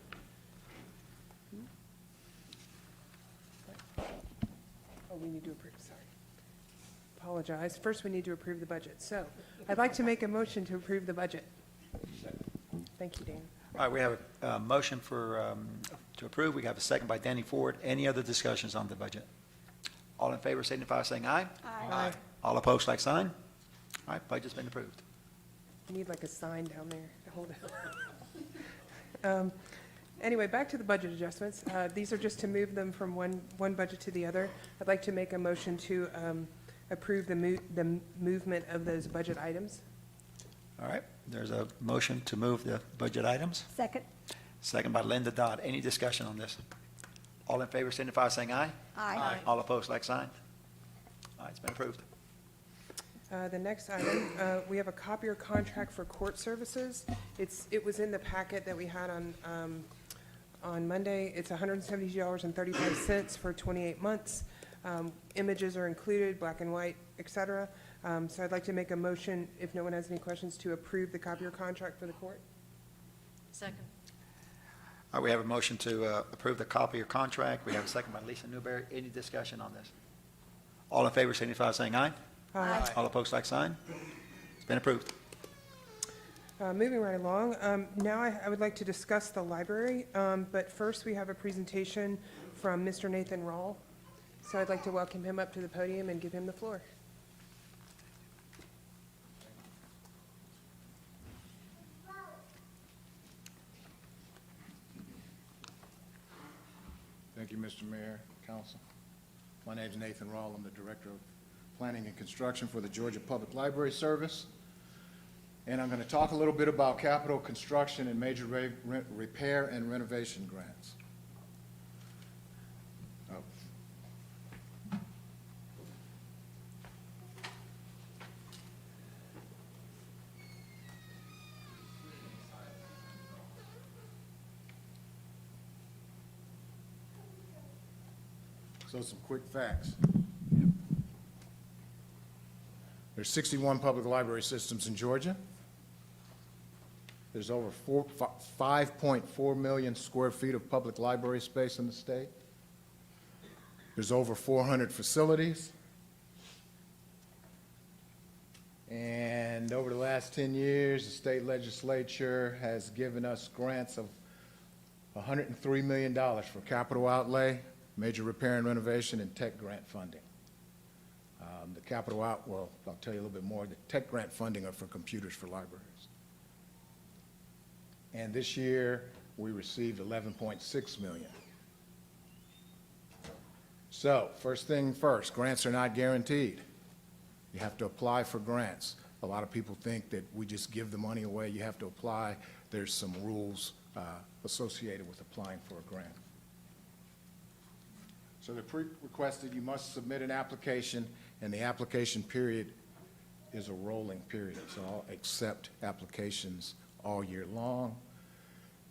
Oh, we need to approve, sorry. Apologize. First, we need to approve the budget. So I'd like to make a motion to approve the budget. Thank you, Dan. All right, we have a motion to approve. We have a second by Danny Ford. Any other discussions on the budget? All in favor signify by saying aye. Aye. All opposed, like sign. All right, budget's been approved. You need like a sign down there to hold it. Anyway, back to the budget adjustments. These are just to move them from one budget to the other. I'd like to make a motion to approve the movement of those budget items. All right, there's a motion to move the budget items. Second. Second by Linda Dodd. Any discussion on this? All in favor signify by saying aye. Aye. All opposed, like sign. All right, it's been approved. The next item, we have a copier contract for court services. It was in the packet that we had on Monday. It's $170.35 for 28 months. Images are included, black and white, et cetera. So I'd like to make a motion, if no one has any questions, to approve the copier contract for the court. Second. All right, we have a motion to approve the copier contract. We have a second by Lisa Newberry. Any discussion on this? All in favor signify by saying aye. Aye. All opposed, like sign. It's been approved. Moving right along, now I would like to discuss the library, but first we have a presentation from Mr. Nathan Rawl. So I'd like to welcome him up to the podium and give him the floor. Thank you, Mr. Mayor, Council. My name is Nathan Rawl. I'm the Director of Planning and Construction for the Georgia Public Library Service. And I'm going to talk a little bit about capital construction and major repair and renovation grants. So some quick facts. There's 61 public library systems in Georgia. There's over 5.4 million square feet of public library space in the state. There's over 400 facilities. And over the last 10 years, the state legislature has given us grants of $103 million for capital outlay, major repair and renovation, and tech grant funding. The capital well, I'll tell you a little bit more. The tech grant funding are for computers for libraries. And this year, we received $11.6 million. So, first thing first, grants are not guaranteed. You have to apply for grants. A lot of people think that we just give the money away. You have to apply. There's some rules associated with applying for a grant. So the pre-requested, you must submit an application, and the application period is a rolling period. So I'll accept applications all year long.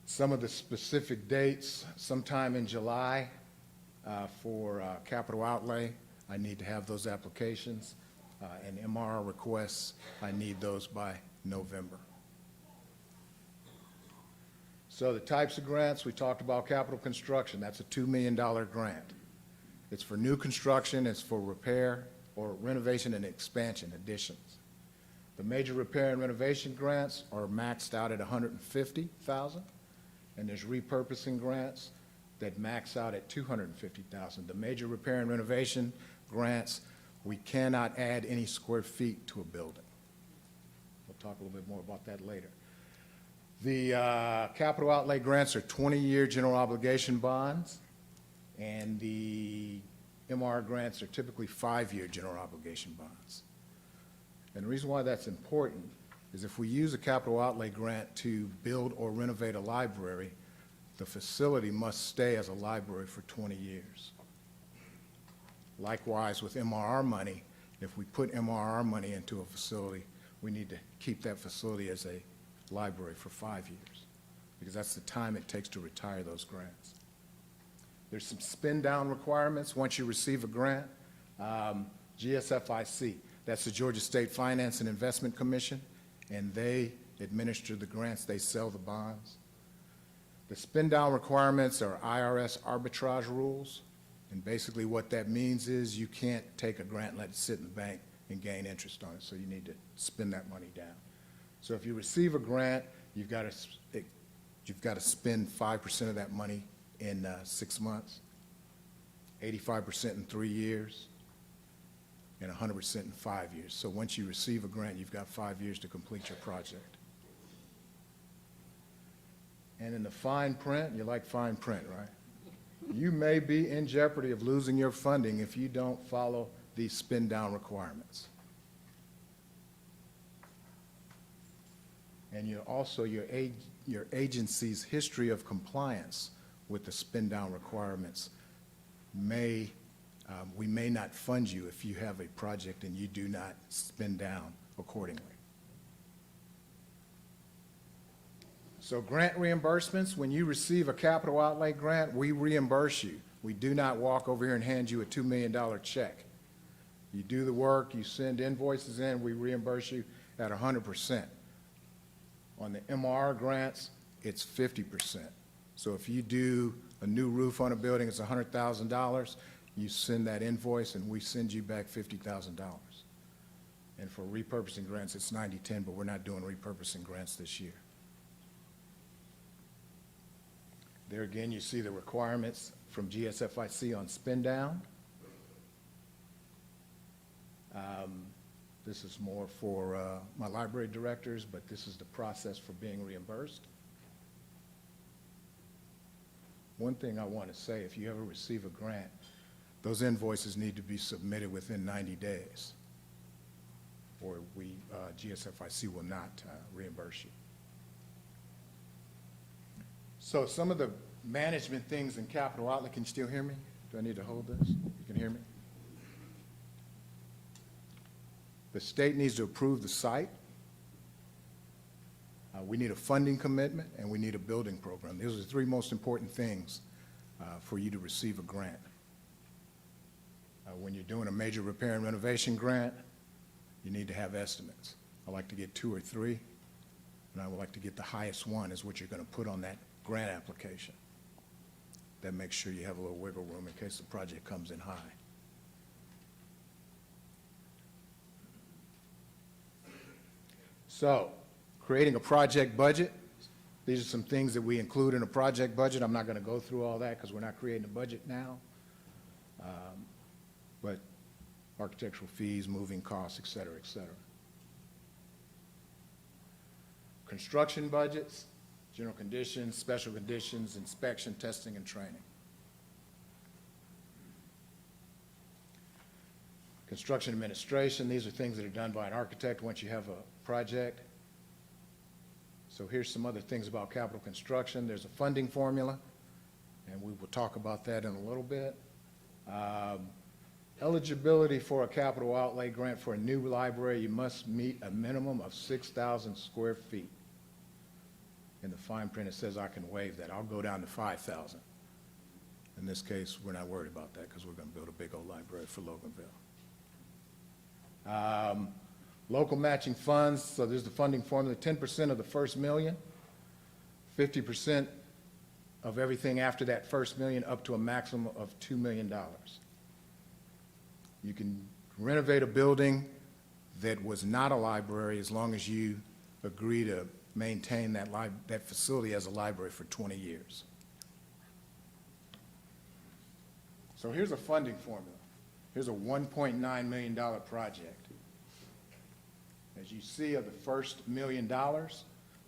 Some of the specific dates, sometime in July for capital outlay, I need to have those applications. And MRR requests, I need those by November. So the types of grants, we talked about capital construction. That's a $2 million grant. It's for new construction, it's for repair or renovation and expansion additions. The major repair and renovation grants are maxed out at $150,000, and there's repurposing grants that max out at $250,000. The major repair and renovation grants, we cannot add any square feet to a building. We'll talk a little bit more about that later. The capital outlay grants are 20-year general obligation bonds, and the MR grants are typically 5-year general obligation bonds. And the reason why that's important is if we use a capital outlay grant to build or renovate a library, the facility must stay as a library for 20 years. Likewise, with MRR money, if we put MRR money into a facility, we need to keep that facility as a library for 5 years, because that's the time it takes to retire those grants. There's some spin-down requirements once you receive a grant. GSFIC, that's the Georgia State Finance and Investment Commission, and they administer the grants, they sell the bonds. The spin-down requirements are IRS arbitrage rules, and basically what that means is you can't take a grant and let it sit in the bank and gain interest on it, so you need to spend that money down. So if you receive a grant, you've got to spend 5% of that money in 6 months, 85% in 3 years, and 100% in 5 years. So once you receive a grant, you've got 5 years to complete your project. And in the fine print, you like fine print, right? You may be in jeopardy of losing your funding if you don't follow these spin-down requirements. And your agency's history of compliance with the spin-down requirements we may not fund you if you have a project and you do not spin down accordingly. So grant reimbursements, when you receive a capital outlay grant, we reimburse you. We do not walk over here and hand you a $2 million check. You do the work, you send invoices in, we reimburse you at 100%. On the MR grants, it's 50%. So if you do a new roof on a building, it's $100,000, you send that invoice and we send you back $50,000. And for repurposing grants, it's 90-10, but we're not doing repurposing grants this year. There again, you see the requirements from GSFIC on spin down. This is more for my library directors, but this is the process for being reimbursed. One thing I want to say, if you ever receive a grant, those invoices need to be submitted within 90 days, or GSFIC will not reimburse you. So some of the management things in capital outlay, can you still hear me? Do I need to hold this? You can hear me? The state needs to approve the site. We need a funding commitment, and we need a building program. Those are the three most important things for you to receive a grant. When you're doing a major repair and renovation grant, you need to have estimates. I like to get 2 or 3, and I would like to get the highest one is what you're going to put on that grant application. That makes sure you have a little wiggle room in case the project comes in high. So, creating a project budget. These are some things that we include in a project budget. I'm not going to go through all that because we're not creating a budget now. But architectural fees, moving costs, et cetera, et cetera. Construction budgets, general conditions, special conditions, inspection, testing, and training. Construction administration, these are things that are done by an architect once you have a project. So here's some other things about capital construction. There's a funding formula, and we will talk about that in a little bit. Eligibility for a capital outlay grant for a new library, you must meet a minimum of 6,000 square feet. In the fine print, it says I can waive that. I'll go down to 5,000. In this case, we're not worried about that because we're going to build a big old library for Loganville. Local matching funds, so there's the funding formula, 10% of the first million, 50% of everything after that first million, up to a maximum of $2 million. You can renovate a building that was not a library as long as you agree to maintain that facility as a library for 20 years. So here's a funding formula. Here's a $1.9 million project. As you see, of the first $1 million, the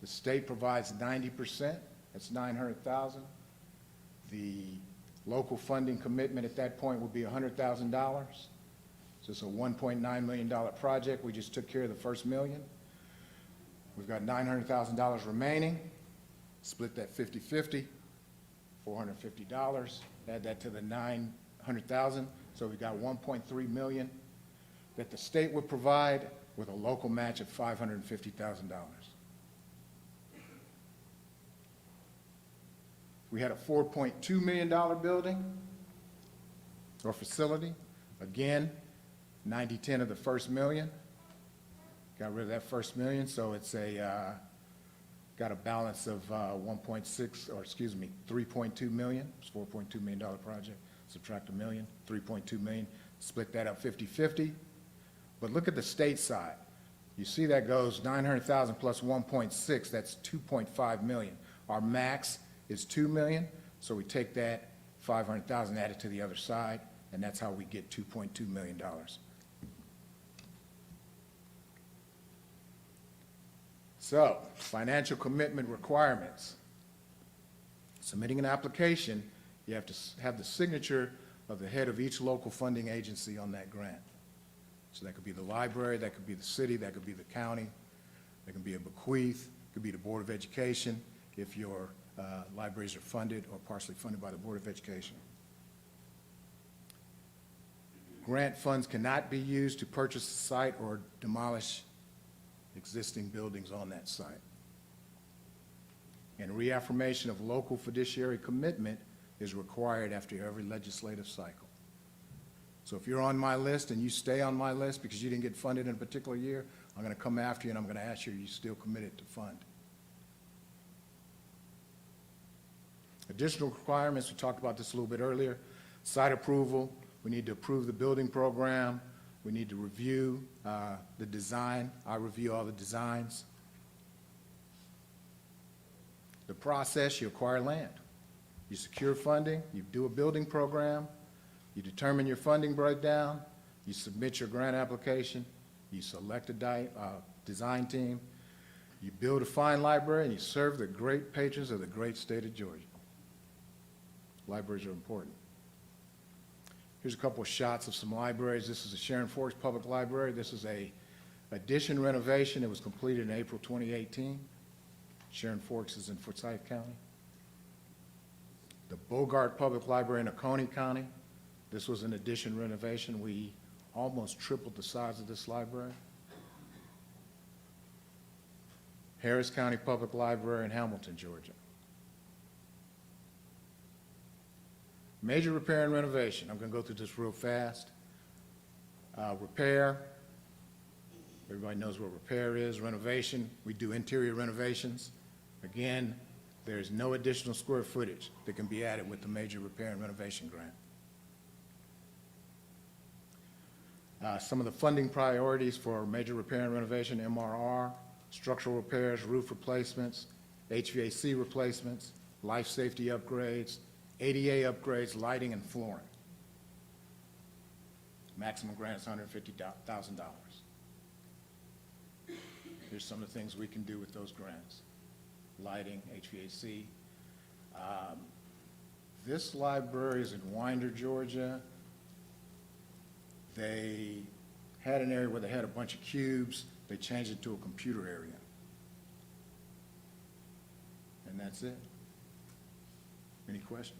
state provides 90%, that's $900,000. The local funding commitment at that point would be $100,000. So it's a $1.9 million project. We just took care of the first $1 million. We've got $900,000 remaining. Split that 50-50, $450. Add that to the $900,000. So we've got $1.3 million that the state would provide with a local match of $550,000. We had a $4.2 million building or facility. Again, 90-10 of the first $1 million. Got rid of that first $1 million, so it's got a balance of 3.2 million. It's a $4.2 million project. Subtract $1 million, 3.2 million. Split that up 50-50. But look at the state side. You see that goes 900,000 plus 1.6, that's 2.5 million. Our max is 2 million, so we take that 500,000, add it to the other side, and that's how we get $2.2 million. So, financial commitment requirements. Submitting an application, you have to have the signature of the head of each local funding agency on that grant. So that could be the library, that could be the city, that could be the county, that could be a bequeath, it could be the Board of Education, if your libraries are funded or partially funded by the Board of Education. Grant funds cannot be used to purchase a site or demolish existing buildings on that site. And reaffirmation of local fiduciary commitment is required after every legislative cycle. So if you're on my list and you stay on my list because you didn't get funded in a particular year, I'm going to come after you and I'm going to ask you, are you still committed to fund? Additional requirements, we talked about this a little bit earlier. Site approval, we need to approve the building program. We need to review the design. I review all the designs. The process, you acquire land. You secure funding, you do a building program, you determine your funding breakdown, you submit your grant application, you select a design team, you build a fine library, and you serve the great patrons of the great state of Georgia. Libraries are important. Here's a couple of shots of some libraries. This is the Sharon Forks Public Library. This is a addition renovation. It was completed in April 2018. Sharon Forks is in Forsyth County. The Bogart Public Library in Oconee County. This was an addition renovation. We almost tripled the size of this library. Harris County Public Library in Hamilton, Georgia. Major repair and renovation. I'm going to go through this real fast. Repair. Everybody knows what repair is. Renovation. We do interior renovations. Again, there's no additional square footage that can be added with the major repair and renovation grant. Some of the funding priorities for major repair and renovation, MRR, structural repairs, roof replacements, HVAC replacements, life safety upgrades, ADA upgrades, lighting, and flooring. Maximum grant is $150,000. Here's some of the things we can do with those grants. Lighting, HVAC. This library is in Winder, Georgia. They had an area where they had a bunch of cubes. They changed it to a computer area. And that's it. Any questions?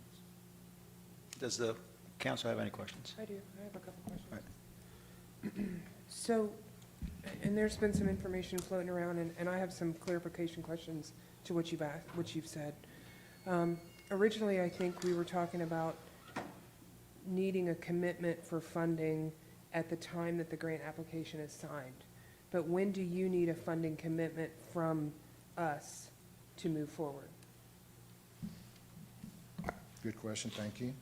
Does the council have any questions? I do. I have a couple questions. So, and there's been some information floating around, and I have some clarification questions to what you've asked, what you've said. Originally, I think we were talking about needing a commitment for funding at the time that the grant application is signed. But when do you need a funding commitment from us to move forward? Good question, thank you.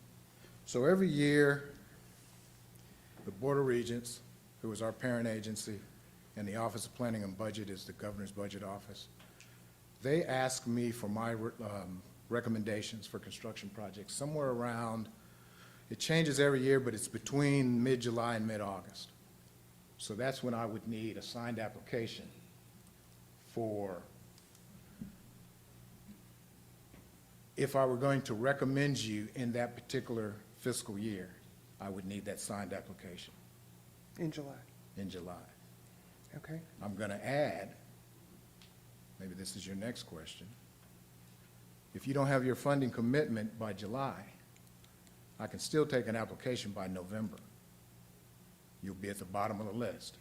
So every year, the Board of Regents, who is our parent agency, and the Office of Planning and Budget is the Governor's Budget Office, they ask me for my recommendations for construction projects somewhere around, it changes every year, but it's between mid-July and mid-August. So that's when I would need a signed application for, if I were going to recommend you in that particular fiscal year, I would need that signed application In July, in July. okay? I'm going to add, maybe this is your next question, if you don't have your funding commitment by July, I can still take an application by November. You'll be at the bottom of the list.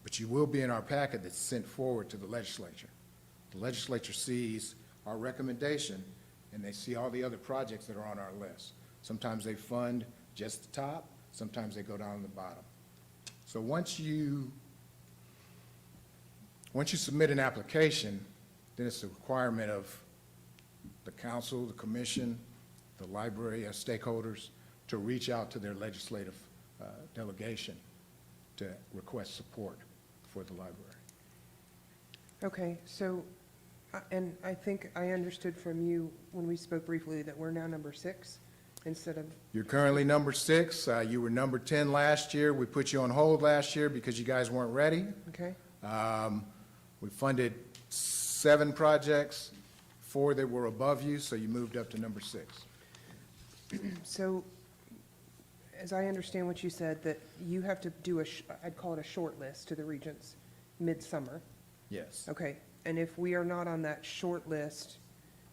But you will be in our packet that's sent forward to the legislature. The legislature sees our recommendation, and they see all the other projects that are on our list. Sometimes they fund just the top, sometimes they go down to the bottom. So once you submit an application, then it's a requirement of the council, the commission, the library as stakeholders to reach out to their legislative delegation to request support for the library. Okay, so, and I think I understood from you when we spoke briefly that we're now number 6 instead of, You're currently number 6. You were number 10 last year. We put you on hold last year because you guys weren't ready. okay? We funded 7 projects, 4 that were above you, so you moved up to number 6. So, as I understand what you said, that you have to do I'd call it a short list to the regents midsummer. Yes. Okay, and if we are not on that short list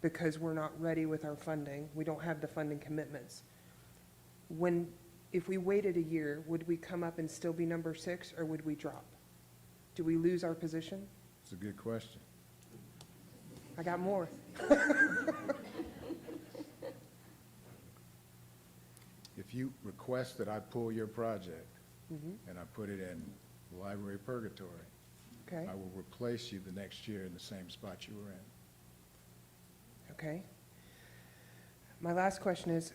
because we're not ready with our funding, we don't have the funding commitments, if we waited a year, would we come up and still be number 6, or would we drop? Do we lose our position? It's a good question. I got more. If you request that I pull your project and I put it in library purgatory, Okay, I will replace you the next year in the same spot you were in. okay. My last question is,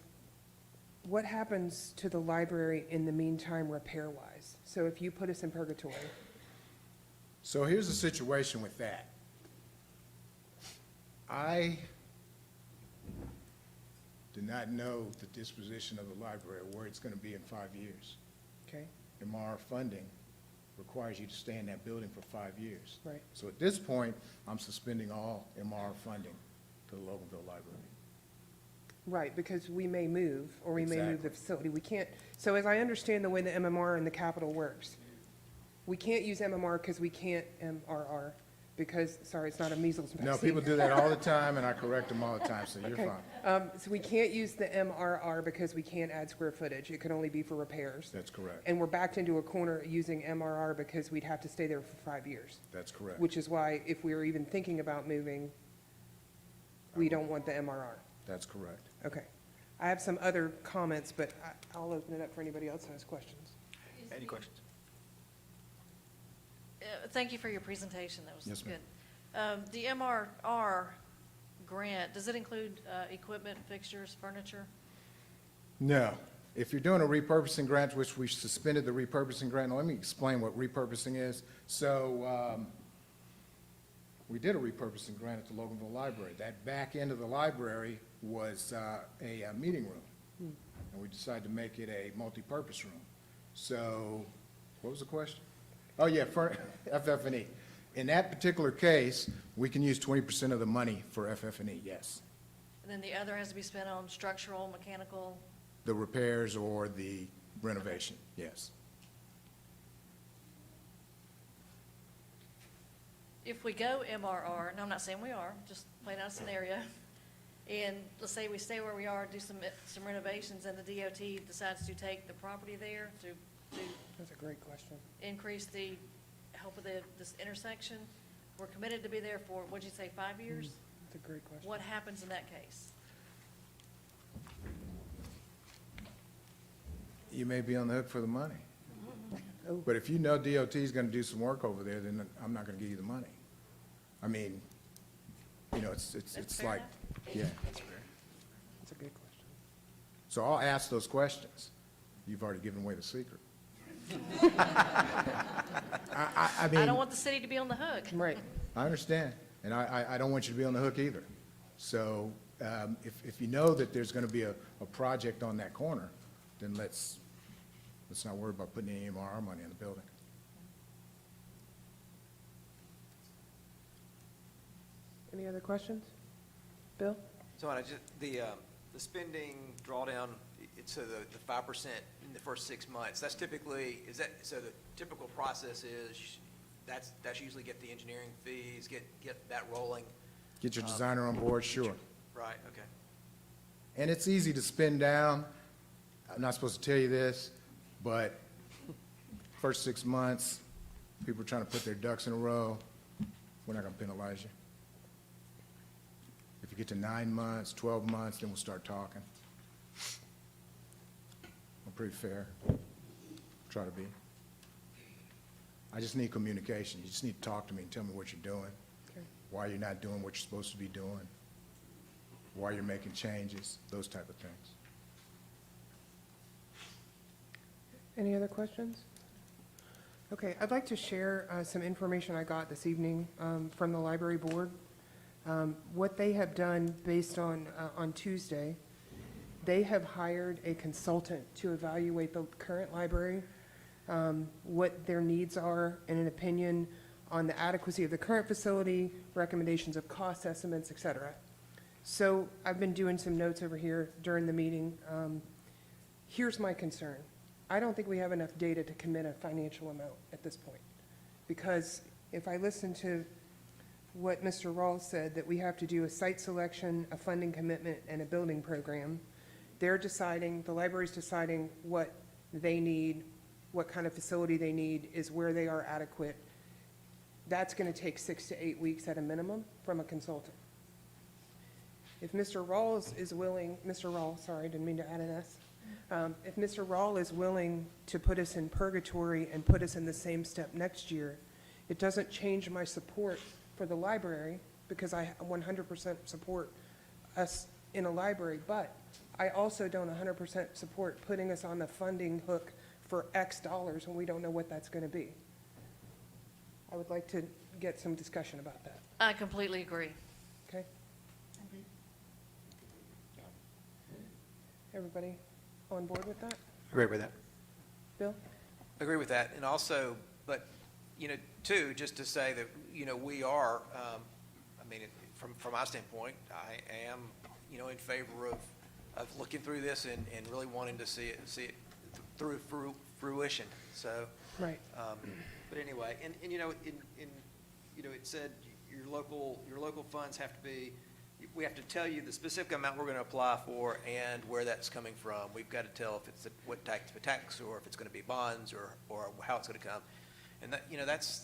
what happens to the library in the meantime repair-wise? So if you put us in purgatory, So here's the situation with that. I do not know the disposition of the library, where it's going to be in 5 years. okay, MR funding requires you to stay in that building for 5 years. right? So at this point, I'm suspending all MR funding to the Loganville Library. Right, because we may move, or we may move the Exactly. facility. We can't, so as I understand the way the MMR and the capital works, we can't use MMR because we can't MRR, because, sorry, it's not a measles vaccine. No, people do that all the time, and I correct them all the time, so you're Okay. fine. So we can't use the MRR because we can't add square footage. It can only be for repairs. That's correct. And we're backed into a corner using MRR because we'd have to stay there for 5 years. That's correct. Which is why, if we were even thinking about moving, we don't want the MRR. That's correct. Okay. I have some other comments, but I'll open it up for anybody else who has questions. Any questions? Thank you for your presentation, that was Yes, good. ma'am. The MRR grant, does it include equipment, fixtures, furniture? No. If you're doing a repurposing grant, which we suspended the repurposing grant, now let me explain what repurposing is. So, we did a repurposing grant at the Loganville Library. That back end of the library was a meeting room, and we decided to make it a multipurpose room. So, what was the question? Oh, yeah, for FF&E. In that particular case, we can use 20% of the money for FF&E, yes. And then the other has to be spent on structural, mechanical? The repairs or the renovation, yes. If we go MRR, and I'm not saying we are, just playing out a scenario, and let's say we stay where we are, do some renovations, and the DOT decides to take the property there to That's a great question. increase the help of this intersection, we're committed to be there for, what'd you say, 5 years? That's a great question. What happens in that case? You may be on the hook for the money. But if you know DOT is going to do some work over there, then I'm not going to give you the money. I mean, you know, it's fair like, yeah. That's a good question. So I'll ask those questions. You've already given away the secret. I I mean, don't want the city to be on the hook. Right. I understand, and I don't want you to be on the hook either. So if you know that there's going to be a project on that corner, then let's not worry about putting any more money in the building. Any other questions? Bill? So the spending drawdown, it's the 5% in the first 6 months. That's typically, so the typical process is, that's usually get the engineering fees, get that rolling. Get your designer on board, sure. Right, okay. And it's easy to spin down. I'm not supposed to tell you this, but first 6 months, people are trying to put their ducks in a row. We're not going to penalize you. If you get to 9 months, 12 months, then we'll start talking. I'm pretty fair. Try to be. I just need communication. You just need to talk to me and tell me what you're doing, Okay. why you're not doing what you're supposed to be doing, why you're making changes, those type of things. Any other questions? Okay, I'd like to share some information I got this evening from the library board. What they have done based on Tuesday, they have hired a consultant to evaluate the current library, what their needs are, and an opinion on the adequacy of the current facility, recommendations of cost estimates, et cetera. So I've been doing some notes over here during the meeting. Here's my concern. I don't think we have enough data to commit a financial amount at this point. Because if I listen to what Mr. Rawls said, that we have to do a site selection, a funding commitment, and a building program, they're deciding, the library's deciding what they need, what kind of facility they need, is where they are adequate. That's going to take 6 to 8 weeks at a minimum from a consultant. If Mr. Rawls is willing, Mr. Rawls, sorry, didn't mean to add an S. If Mr. Rawls is willing to put us in purgatory and put us in the same step next year, it doesn't change my support for the library, because I 100% support us in a library, but I also don't 100% support putting us on the funding hook for X dollars when we don't know what that's going to be. I would like to get some discussion about that, I completely agree. okay? Everybody on board with that? Agree with that. Bill? Agree with that, and also, but, too, just to say that, we are, from my standpoint, I am, in favor of looking through this and really wanting to see it through fruition, so. Right. But anyway, and it said your local funds have to be, we have to tell you the specific amount we're going to apply for and where that's coming from. We've got to tell if it's what tax, or if it's going to be bonds, or how it's going to come. And that's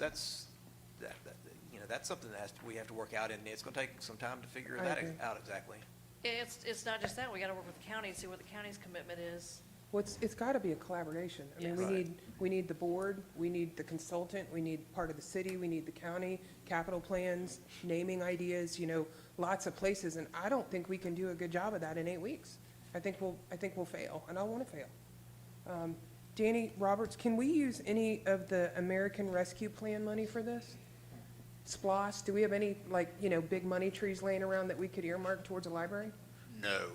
something that we have to work out, and it's going to take some time to figure I that agree. out exactly. It's not just that, we gotta work with the county and see what the county's commitment is. Well, it's got to be a collaboration. I mean, Yes. we need the board, we need the consultant, we need part of the city, we need the county, capital plans, naming ideas, lots of places, and I don't think we can do a good job of that in 8 weeks. I think we'll fail, and I want to fail. Danny Roberts, can we use any of the American Rescue Plan money for this? SPLOST, do we have any, big money trees laying around that we could earmark towards a library? No.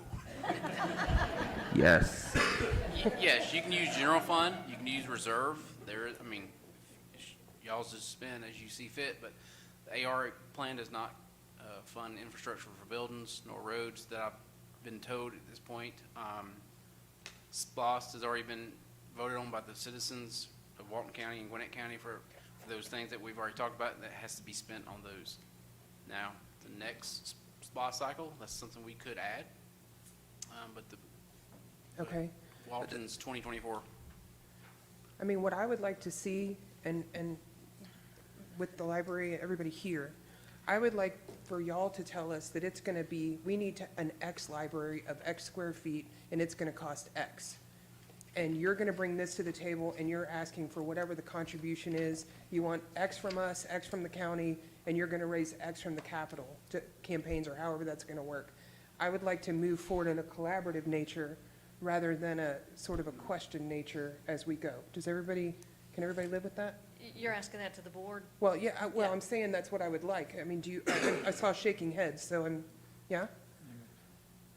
Yes. Yes, you can use general fund, you can use reserve. Y'all's just spend as you see fit, but the AR plan does not fund infrastructure for buildings nor roads that I've been told at this point. SPLOST has already been voted on by the citizens of Walton County and Gwinnett County for those things that we've already talked about, that has to be spent on those. Now, the next SPLOST cycle, that's something we could add, but the Okay. Walton's 2024. I mean, what I would like to see, and with the library, everybody here, I would like for y'all to tell us that it's going to be, we need an X library of X square feet, and it's going to cost X. And you're going to bring this to the table, and you're asking for whatever the contribution is. You want X from us, X from the county, and you're going to raise X from the capital to campaigns, or however that's going to work. I would like to move forward in a collaborative nature rather than a sort of a question nature as we go. Can everybody live with that? You're asking that to the board? Well, yeah, Yeah. I'm saying that's what I would like. I mean, I saw shaking heads, so yeah?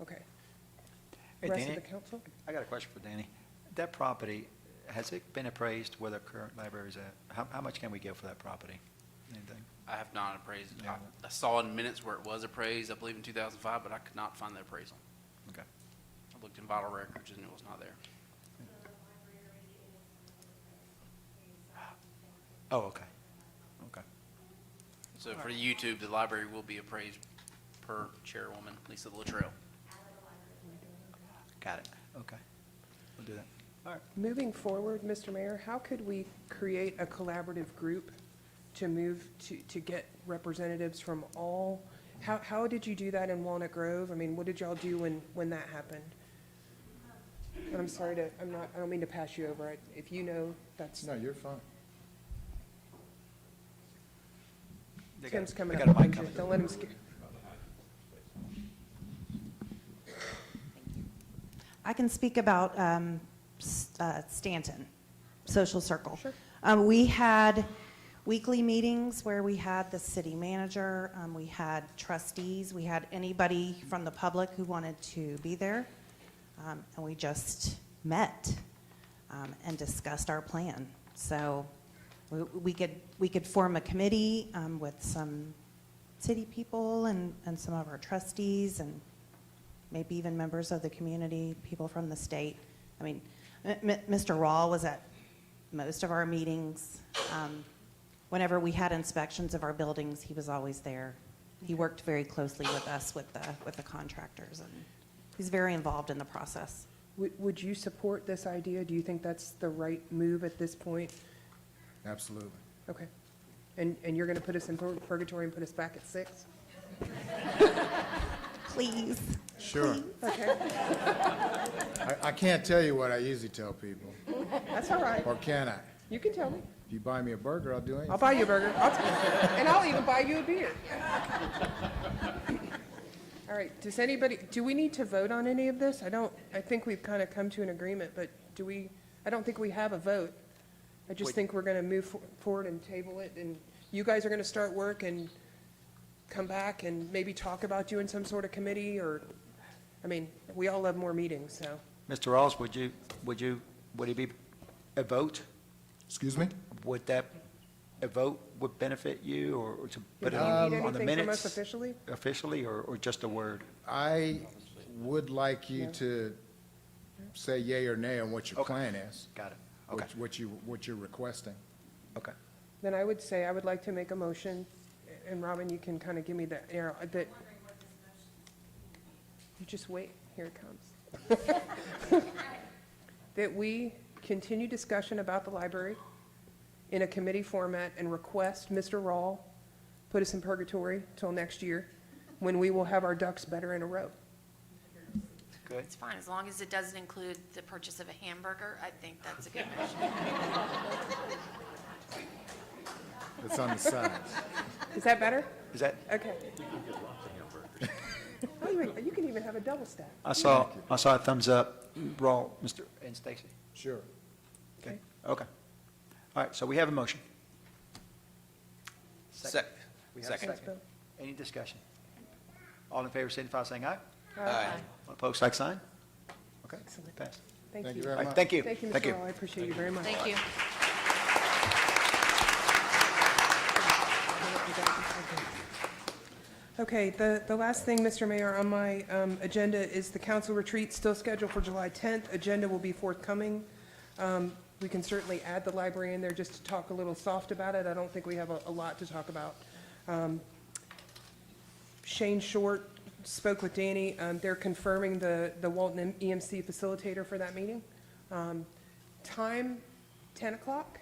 Okay. Hey, Rest of Danny, the council? I got a question for Danny. That property, has it been appraised where the current library is at? How much can we get for that property? Anything? I have not appraised it. Yeah. I saw in minutes where it was appraised, I believe in 2005, but I could not find the appraisal. Okay. I looked in vital records and it was not there. Oh, okay. Okay. So for the YouTube, the library will be appraised per Chairwoman Lisa Luttrell. Got it. Okay. We'll do that. All right. Moving forward, Mr. Mayor, how could we create a collaborative group to move to get representatives from all? How did you do that in Walnut Grove? I mean, what did y'all do when that happened? And I'm sorry I don't mean to pass you over. If you know, that's, No, you're fine. They Tim's got- coming they up got a behind mic you. coming. Don't let him skip. I can speak about Stanton, Social Circle. Sure. We had weekly meetings where we had the city manager, we had trustees, we had anybody from the public who wanted to be there, and we just met and discussed our plan. So We could form a committee with some city people and some of our trustees and maybe even members of the community, people from the state. I mean, Mr. Rawl was at most of our meetings. Whenever we had inspections of our buildings, he was always there. He worked very closely with us, with the contractors, and he's very involved in the process. Would you support this idea? Do you think that's the right move at this point? Absolutely. Okay. And you're going to put us in purgatory and put us back at 6? Please. Sure. Okay, I can't tell you what I usually tell people, that's all right. or can I? You can tell me. If you buy me a burger, I'll do anything. I'll buy you a burger. And I'll even buy you a beer. All right, do we need to vote on any of this? I think we've kind of come to an agreement, but I don't think we have a vote. I just think we're going to move forward and table it, and you guys are going to start work and come back and maybe talk about doing some sort of committee, or, I mean, we all love more meetings, so. Mr. Rawls, would it be a vote? Excuse me? Would a vote would benefit you, or to put it Do you on need the anything minutes? from us officially? Officially, or just a word? I would like you to say yay or nay on what your Okay. plan is. Got it. Okay. What you're requesting. Okay. Then I would say, I would like to make a motion, and Robin, you can kind of give me that, that. You just wait, here it comes. That we continue discussion about the library in a committee format and request Mr. Rawl put us in purgatory till next year, when we will have our ducks better in a row. Good. It's fine, as long as it doesn't include the purchase of a hamburger, I think that's a good motion. It's on the side. Is that better? Is that, Okay. Oh, you can even have a double stack. I saw a thumbs up. Raw, Mr. and Stacy. Sure. Okay. Okay. All right, so we have a motion. We have a Second. second. Any discussion? All in favor, signify by saying aye. Aye. All opposed, like sign? Okay, passed. Thank Thank you. you very All right, much. thank you. Thank you, Mr. Rawl, I appreciate you very much. Thank you. Okay, the last thing, Mr. Mayor, on my agenda is the council retreat, still scheduled for July 10th. Agenda will be forthcoming. We can certainly add the library in there just to talk a little soft about it. I don't think we have a lot to talk about. Shane Short spoke with Danny. They're confirming the Walton EMC facilitator for that meeting. Time, 10 o'clock?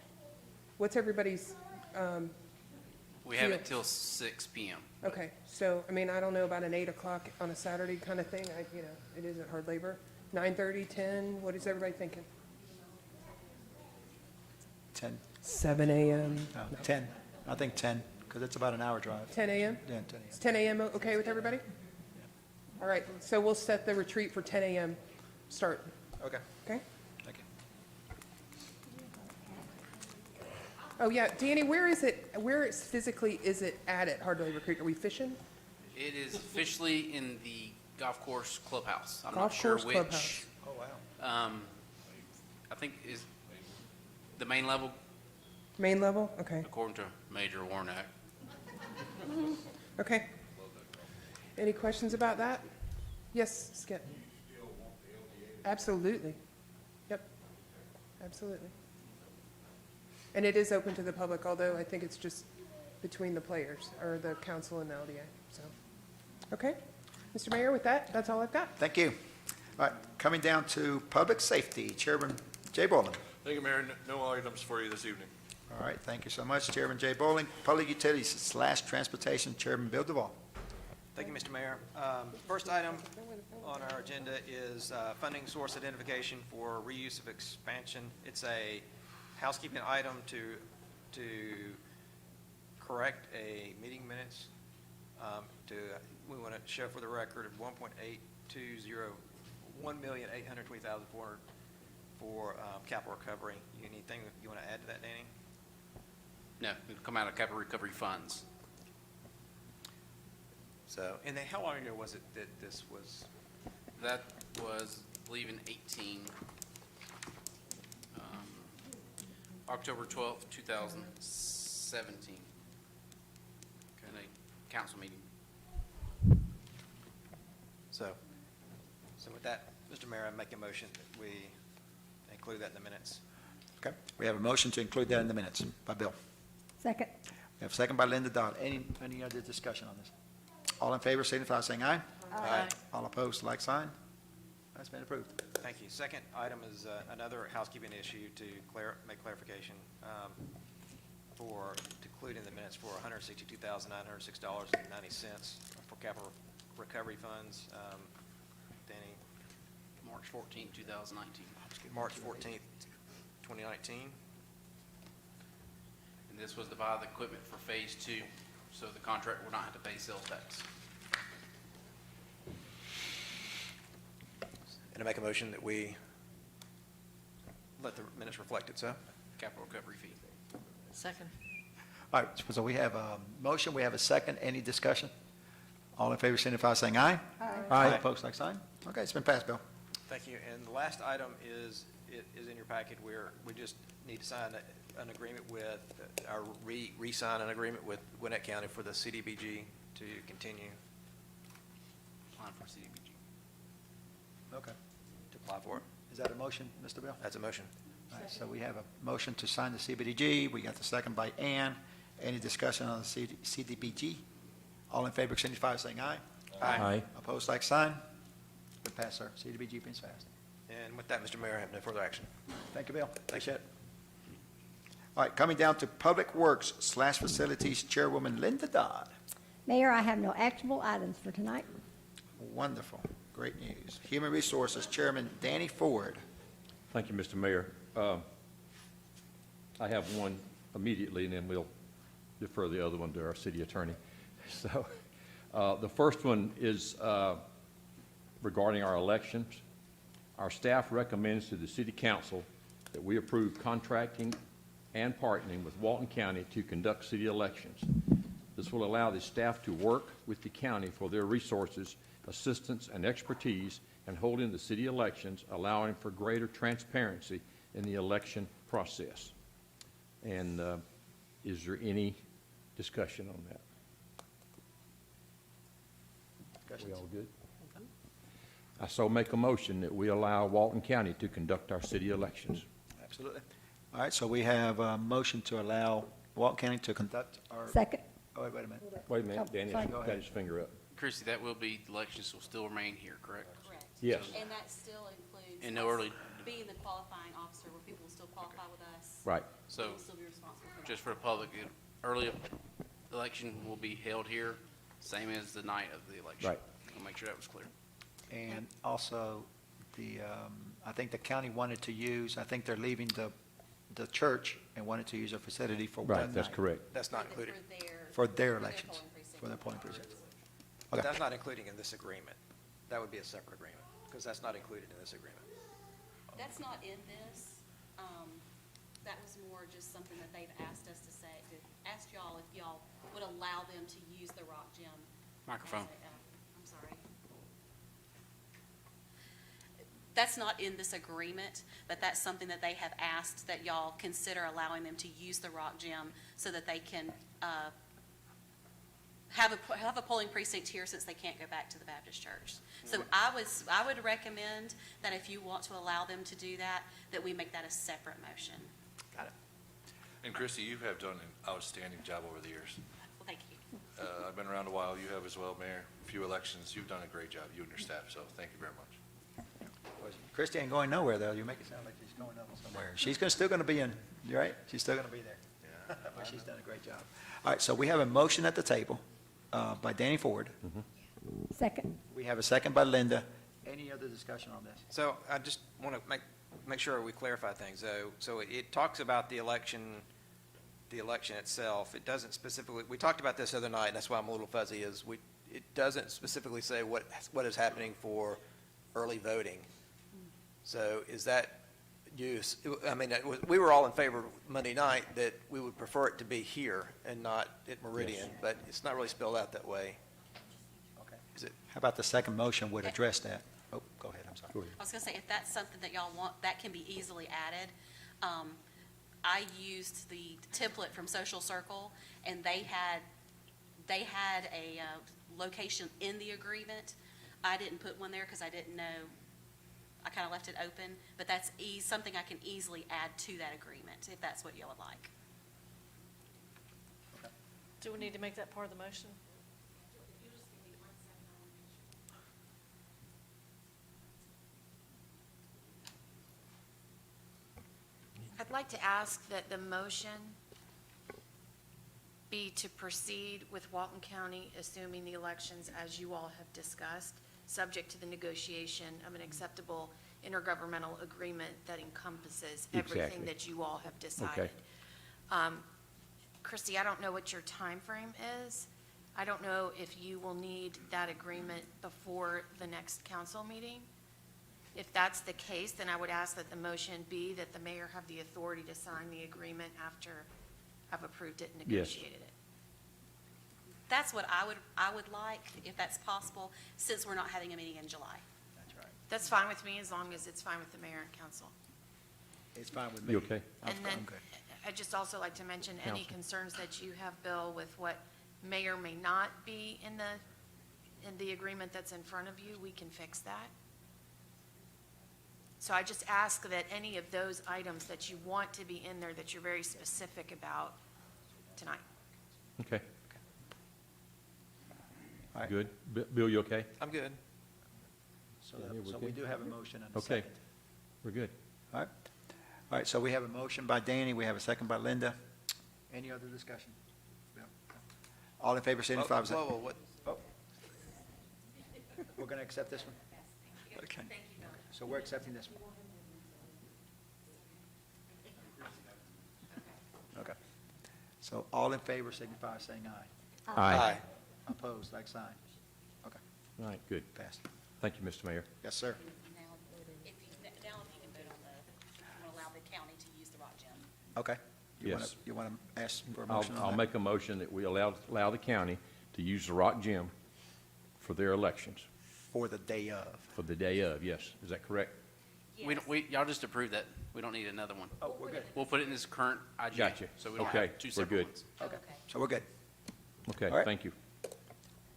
What's everybody's, We have Yeah. it till 6 PM. okay, so, I mean, I don't know about an 8 o'clock on a Saturday kind of thing. It isn't hard labor. 9:30, 10, what is everybody thinking? 10, 7 a.m. no, 10. I think 10, because it's about an hour drive. 10 a.m.? Yeah, 10 Is 10 a.m. okay with everybody? All right, so we'll set the retreat for 10 a.m. start, Okay. okay? Thank you. Oh, yeah, Danny, where physically is it at Hard Labor Creek? Are we fishing? It is officially in the golf course clubhouse. I'm not Golf sure course which. clubhouse. Oh, wow. I think is the main level, Main level? Okay, according to Major Warnock. okay. Any questions about that? Yes, Skip? Absolutely. Yep, absolutely. And it is open to the public, although I think it's just between the players, or the council and the LDA, so. Okay, Mr. Mayor, with that, that's all I've got. Thank you. All right, coming down to public safety, Chairman Jay Bowling. Thank you, Mayor. No items for you this evening. All right, thank you so much, Chairman Jay Bowling. Public Utilities / Transportation, Chairman Bill Duval. Thank you, Mr. Mayor. First item on our agenda is funding source identification for reuse of expansion. It's a housekeeping item to correct a meeting minutes. We want to show for the record of $1,820,400 for capital recovery. Anything you want to add to that, Danny? No, it'll come out of capital recovery funds. So, and then how long ago was it that this was? That was, I believe, in 18. October 12th, 2017. In a council meeting. So with that, Mr. Mayor, I make a motion that we include that in the minutes. Okay, we have a motion to include that in the minutes by Bill. Second. We have a second by Linda Dodd. Any other discussion on this? All in favor, signify by saying aye. Aye. All opposed, like sign. That's been approved. Thank you. Second item is another housekeeping issue to make clarification to include in the minutes for $162,906.90 for capital recovery funds. Danny? March 14th, 2019. March 14th, 2019. And this was to buy the equipment for Phase 2, so the contractor will not have to pay sales tax. And I make a motion that we let the minutes reflect it, so. Capital recovery fee. Second. All right, so we have a motion, we have a second. Any discussion? All in favor, signify by saying aye. All opposed, like sign. Okay, it's been passed, Bill. Thank you. And the last item is in your packet where we just need to sign an agreement with, re-sign an agreement with Gwinnett County for the CDBG to continue Applying for CDBG. Okay. to apply for it. Is that a motion, Mr. Bill? That's a motion. All right, so we have a motion to sign the CBDG. We got the second by Ann. Any discussion on the CDBG? All in favor, signify by saying aye. Aye. Opposed, like sign. Been passed, sir. CDBG been passed. And with that, Mr. Mayor, I have no further action. Thank you, Bill. Appreciate it. All right, coming down to Public Works / Facilities Chairwoman Linda Dodd. Mayor, I have no actionable items for tonight. Wonderful. Great news. Human Resources Chairman Danny Ford. Thank you, Mr. Mayor. I have one immediately, and then we'll defer the other one to our city attorney. So the first one is regarding our elections. Our staff recommends to the city council that we approve contracting and partnering with Walton County to conduct city elections. This will allow the staff to work with the county for their resources, assistance, and expertise in holding the city elections, allowing for greater transparency in the election process. And is there any discussion on that? We all good? I so make a motion that we allow Walton County to conduct our city elections. Absolutely. All right, so we have a motion to allow Walton County to conduct our. Second. Oh, wait a minute. Wait a minute, Danny, sorry. Go got ahead. his finger up. Christie, that will be, the elections will still remain here, correct? Correct. Yes. And that still includes. And no us early- Being the qualifying officer where people will still qualify with us. Right. So, We'll still be responsible for that. just for the public, early election will be held here, same as the night of the election. Right. I'll make sure that was clear. And also, I think the county wanted to use, I think they're leaving the church and wanted to use a facility for one Right, that's night. correct. That's not included. For their elections, for their polling precincts. But Okay. that's not including in this agreement. That would be a separate agreement, because that's not included in this agreement. That's not in this. That was more just something that they've asked us to say, to ask y'all if y'all would allow them to use the Rock Gym. Microphone. I'm sorry. That's not in this agreement, but that's something that they have asked that y'all consider allowing them to use the Rock Gym so that they can have a polling precinct here since they can't go back to the Baptist church. So I would recommend that if you want to allow them to do that, that we make that a separate motion. Got it. And Christie, you have done an outstanding job over the years. Well, thank you. I've been around a while, you have as well, Mayor. A few elections, you've done a great job, you and your staff, so thank you very much. Christie ain't going nowhere, though. You make it sound like she's going up somewhere. She's still going to be in, you're right? She's still going to be there. But she's done a great job. All right, so we have a motion at the table by Danny Ford. Second. We have a second by Linda. Any other discussion on this? So I just want to make sure we clarify things, though. So it talks about the election itself. It doesn't specifically, we talked about this the other night, and that's why I'm a little fuzzy, it doesn't specifically say what is happening for early voting. So is that use, I mean, we were all in favor Monday night that we would prefer it to be here and not at Meridian, but it's not really spelled out that way. Okay. Is it? How about the second motion would address that? Oh, go ahead, I'm sorry. I was going to say, if that's something that y'all want, that can be easily added. I used the template from Social Circle, and they had a location in the agreement. I didn't put one there because I didn't know, I kind of left it open, but that's something I can easily add to that agreement, if that's what you would like. Do we need to make that part of the motion? I'd like to ask that the motion be to proceed with Walton County assuming the elections as you all have discussed, subject to the negotiation of an acceptable intergovernmental agreement that encompasses everything Exactly. that you all have decided. Christie, I don't know what your time frame is. I don't know if you will need that agreement before the next council meeting. If that's the case, then I would ask that the motion be that the mayor have the authority to sign the agreement after I've approved it and Yes. negotiated it. That's what I would like, if that's possible, since we're not having a meeting in July. That's fine with me as long as it's fine with the mayor and council. It's fine with me. You okay? And then, I'm good. I'd just also like to mention any Counsel. concerns that you have, Bill, with what may or may not be in the agreement that's in front of you, we can fix that. So I just ask that any of those items that you want to be in there, that you're very specific about tonight. Okay. All right. Good. Bill, you okay? I'm good. So Yeah, we're so we good. do have a motion and a Okay. second. We're good. All right. All right, so we have a motion by Danny, we have a second by Linda. Any other discussion? No. All in favor, signify by saying. Whoa, what? Oh. We're going to accept this one? Okay. So we're accepting this one? Okay. So all in favor, signify by saying aye. Aye. Opposed, like sign. Okay, All right, good. passed. Thank you, Mr. Mayor. Yes, sir. Now, if you can vote on if you want to allow the county to use the rock gym. Okay. Yes. You want to ask for a I'll, motion on that? I'll make a motion that we allow the county to use the Rock Gym for their elections, For the day of. for the day of, yes. Is that correct? Y'all just approved that. We don't need another one. Oh, we're good. We'll put it in this current IG. Gotcha. So we don't Okay, have two we're separate good. ones. Okay, so we're good. Okay, All right. thank you.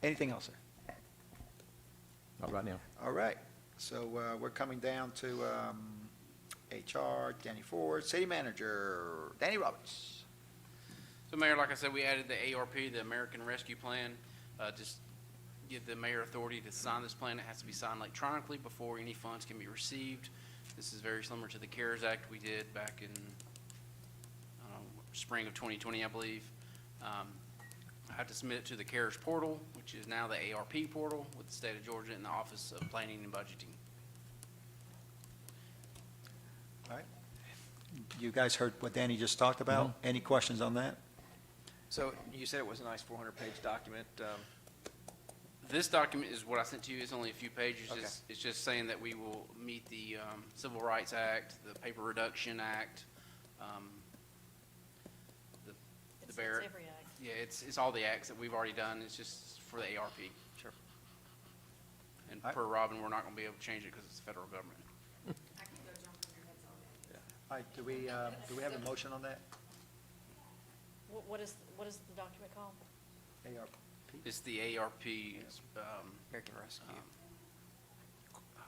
Anything else, sir? Not right now. All right, so we're coming down to HR, Danny Ford, City Manager, Danny Roberts. So Mayor, like I said, we added the ARP, the American Rescue Plan, just give the mayor authority to sign this plan. It has to be signed electronically before any funds can be received. This is very similar to the CARES Act we did back in spring of 2020, I believe. I have to submit it to the CARES portal, which is now the ARP portal with the state of Georgia and the Office of Planning and Budgeting. All right. You guys heard what Danny just talked about? Any questions on that? So you said it was a nice 400-page document. This document is what I sent to you. It's only a few pages. Okay. It's just saying that we will meet the Civil Rights Act, the Paper Reduction Act, the It's Barrett. every act. Yeah, it's all the acts that we've already done. It's just for the ARP. Sure. And All right. per Robin, we're not going to be able to change it because it's the federal government. All right, do we have a motion on that? What is the document called? ARP. It's the ARP. American Rescue.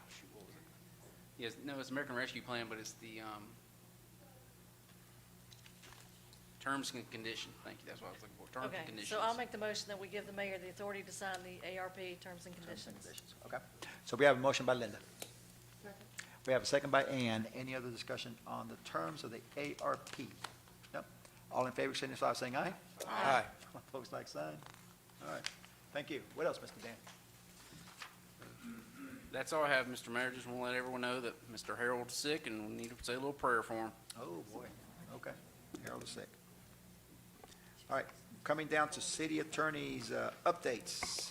Shoot, what was it? Yes, no, it's American Rescue Plan, but it's the terms and conditions. Thank you. That's what I was looking for. Terms and Okay, conditions. so I'll make the motion that we give the mayor the authority to sign the ARP terms and conditions. Okay, so we have a motion by Linda. We have a second by Ann. Any other discussion on the terms of the ARP? Nope. All in favor, signify by saying aye. Aye. Opposed, like sign. All right, thank you. What else, Mr. Dan? That's all I have, Mr. Mayor. Just want to let everyone know that Mr. Harold's sick and we need to say a little prayer for him. Oh, boy. Okay, Harold is sick. All right, coming down to city attorney's updates.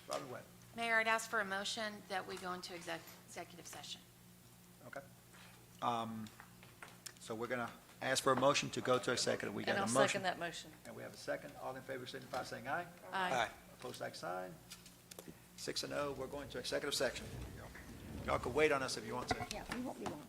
Robin Webb. Mayor, I'd ask for a motion that we go into executive session. Okay. So we're going to ask for a motion to go to a second. We got And a I'll motion. second that motion. And we have a second. All in favor, signify by saying aye. Aye. Opposed, like sign. 6-0, we're going to executive section. Y'all can wait on us if you want to. Yeah, we won't be long.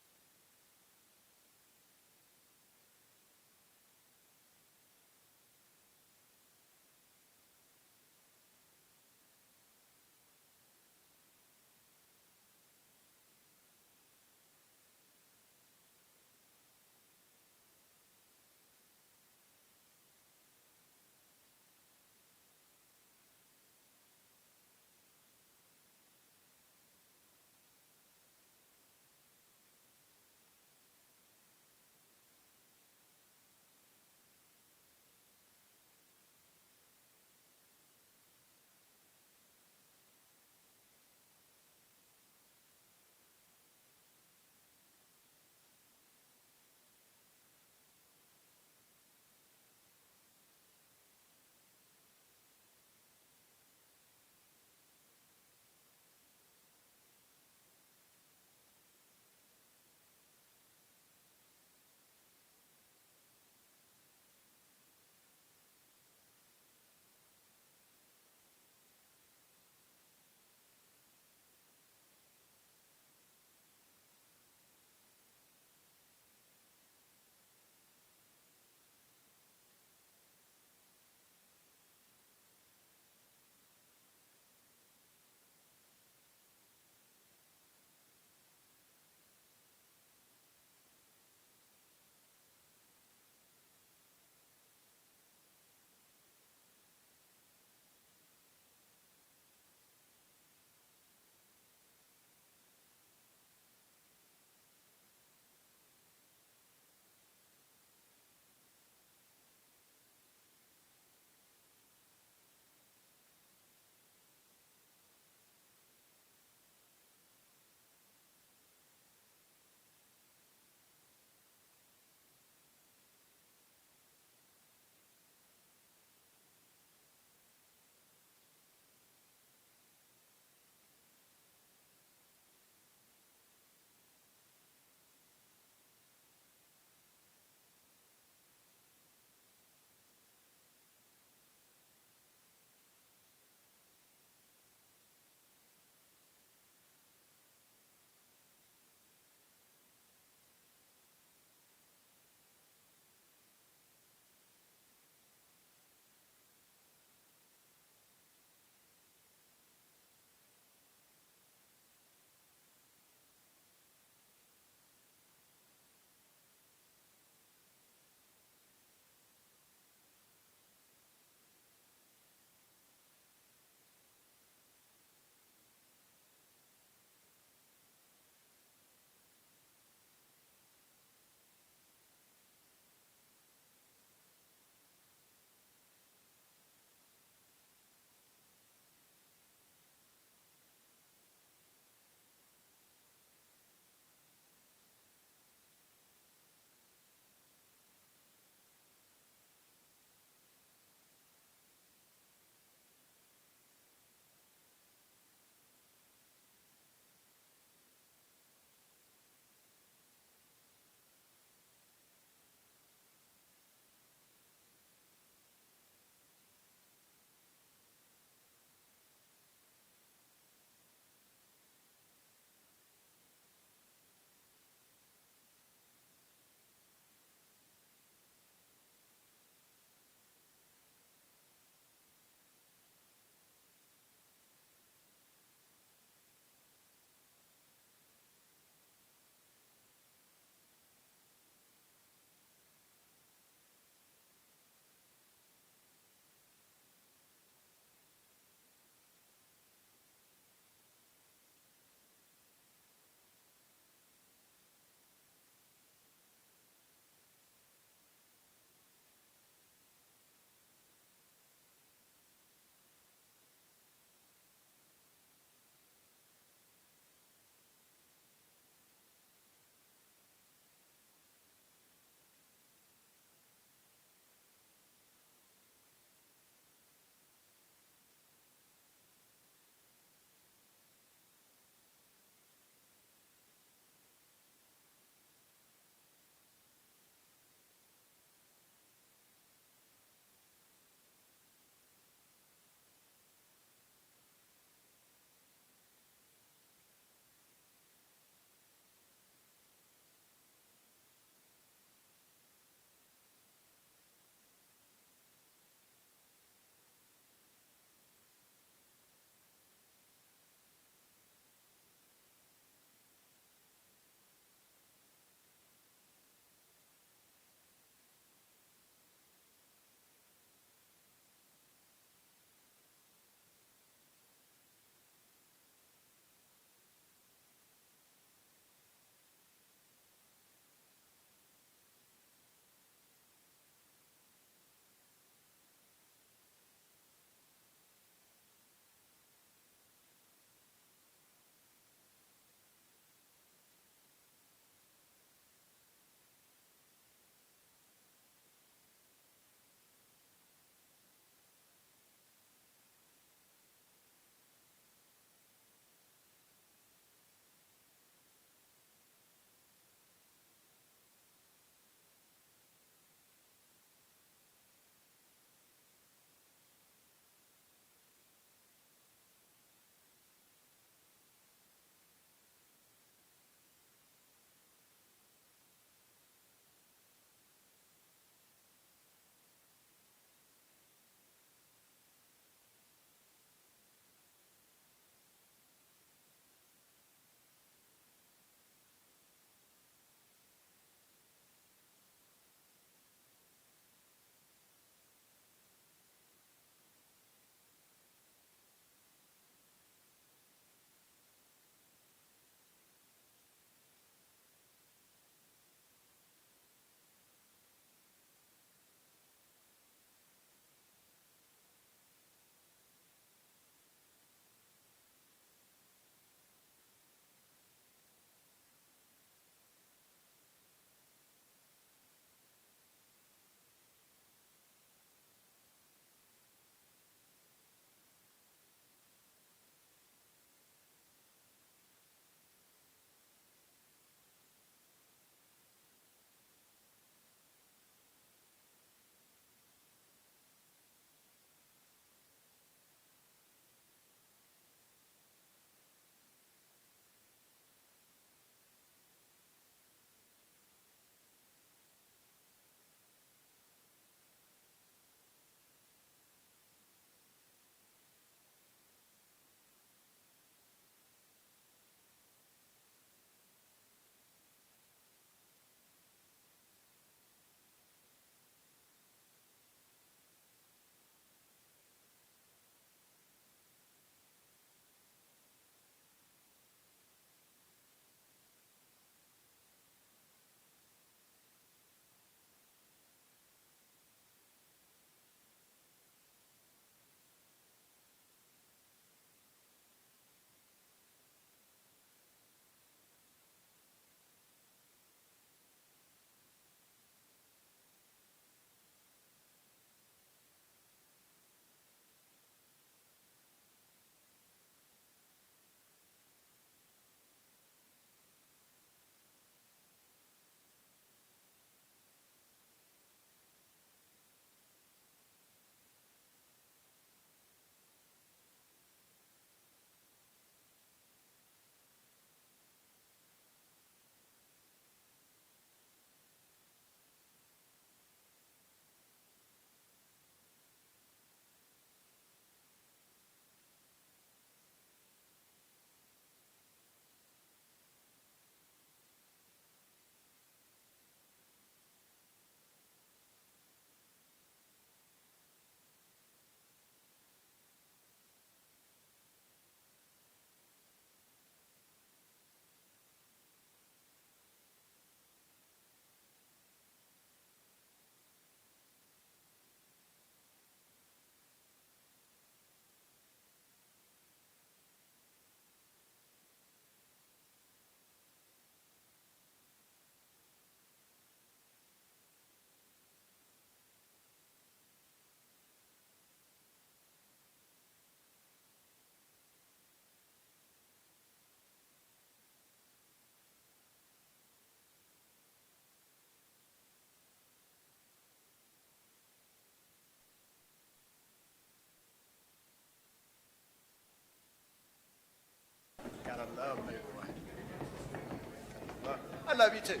love you too.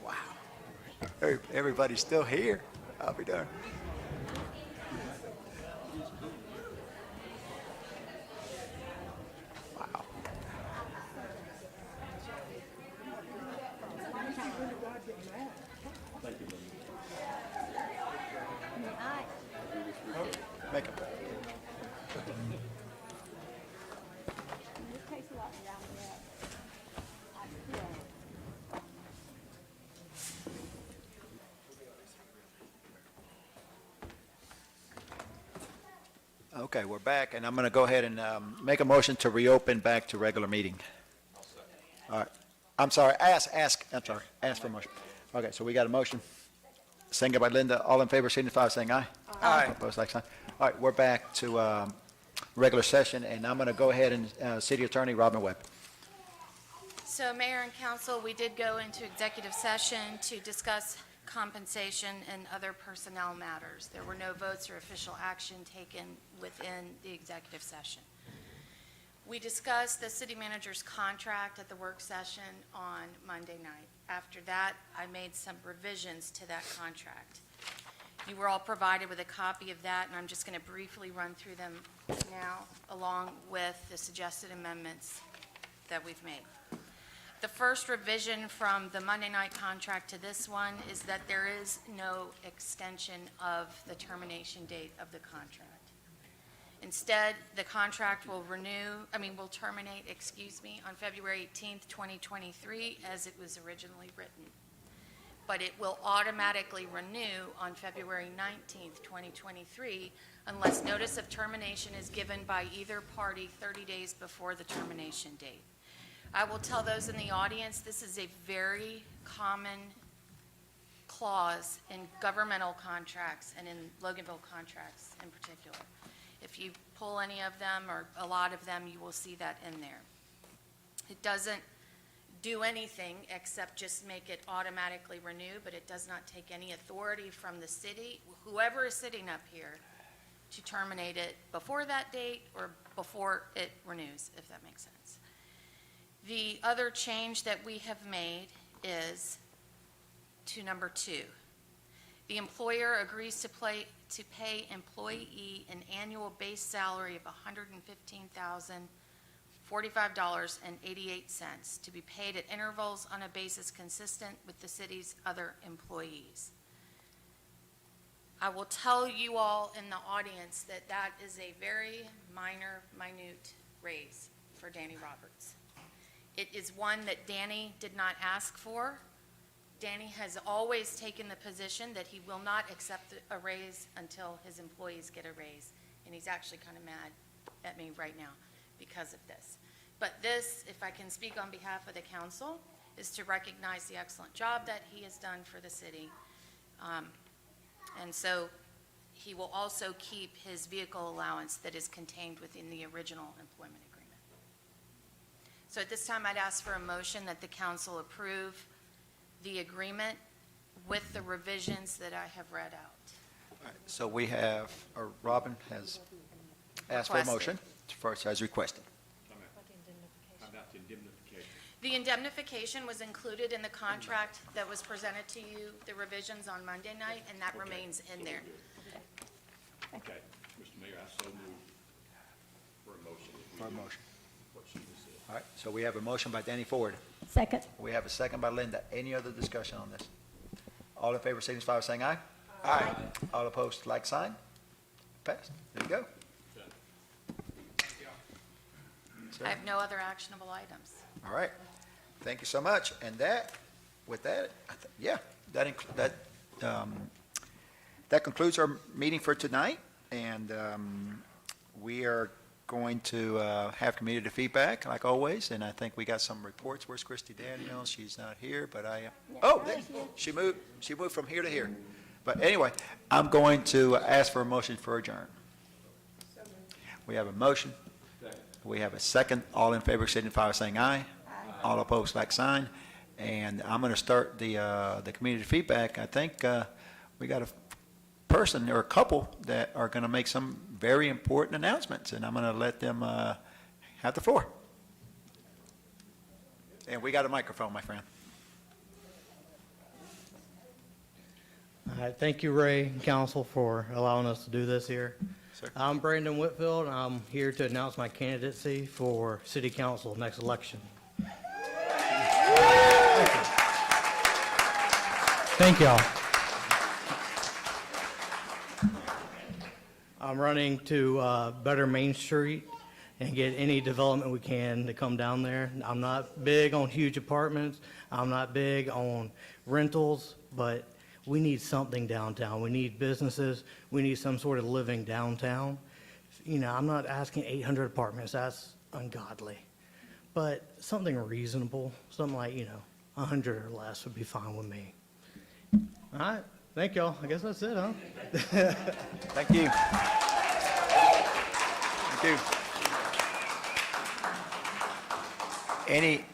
Wow. Everybody's still here. I'll be darned. Wow. Make 'em. Okay, we're back, and I'm going to go ahead and make a motion to reopen back to regular meeting. All right. I'm sorry, ask for a motion. Okay, so we got a motion. Seconded by Linda. All in favor, signify by saying aye. Aye. Opposed, like sign. All right, we're back to regular session, and I'm going to go ahead and, City Attorney Robin Webb. So Mayor and Council, we did go into executive session to discuss compensation and other personnel matters. There were no votes or official action taken within the executive session. We discussed the city manager's contract at the work session on Monday night. After that, I made some revisions to that contract. You were all provided with a copy of that, and I'm just going to briefly run through them now, along with the suggested amendments that we've made. The first revision from the Monday night contract to this one is that there is no extension of the termination date of the contract. Instead, the contract will terminate, on February 18th, 2023, as it was originally written. But it will automatically renew on February 19th, 2023, unless notice of termination is given by either party 30 days before the termination date. I will tell those in the audience, this is a very common clause in governmental contracts and in Loganville contracts in particular. If you pull any of them or a lot of them, you will see that in there. It doesn't do anything except just make it automatically renew, but it does not take any authority from the city, whoever is sitting up here, to terminate it before that date or before it renews, if that makes sense. The other change that we have made is to number 2. The employer agrees to pay employee an annual base salary of $115,045.88 to be paid at intervals on a basis consistent with the city's other employees. I will tell you all in the audience that that is a very minute raise for Danny Roberts. It is one that Danny did not ask for. Danny has always taken the position that he will not accept a raise until his employees get a raise. And he's actually kind of mad at me right now because of this. But this, if I can speak on behalf of the council, is to recognize the excellent job that he has done for the city. And so he will also keep his vehicle allowance that is contained within the original employment agreement. So at this time, I'd ask for a motion that the council approve the agreement with the revisions that I have read out. All right, so we have, or Robin has asked for a motion, first as requested. How about the indemnification? The indemnification was included in the contract that was presented to you, the revisions on Monday night, and that remains in there. Okay, Mr. Mayor, I so move for a motion. For a motion. What she just said. All right, so we have a motion by Danny Ford. Second. We have a second by Linda. Any other discussion on this? All in favor, signify by saying aye. Aye. All opposed, like sign. Passed. There you go. I have no other actionable items. All right. Thank you so much. And that, with that, that concludes our meeting for tonight. And we are going to have community feedback, like always. And I think we got some reports. Where's Christy Daniels? She's not here, but she moved from here to here. But anyway, I'm going to ask for a motion for adjourn. We have a motion. We have a second. All in favor signify by saying aye. All opposed, like sign. And I'm going to start the community feedback. I think we got a person or a couple that are going to make some very important announcements, and I'm going to let them have the floor. And we got a microphone, my friend. All right, thank you, Ray and council, for allowing us to do this here. Sir. I'm Brandon Whitfield, and I'm here to announce my candidacy for city council next election. Thank y'all. I'm running to better Main Street and get any development we can to come down there. I'm not big on huge apartments. I'm not big on rentals, but we need something downtown. We need businesses. We need some sort of living downtown. You know, I'm not asking 800 apartments. That's ungodly. But something reasonable, something like, 100 or less would be fine with me. All right. Thank y'all. I guess that's it, huh? Thank you. Thank you.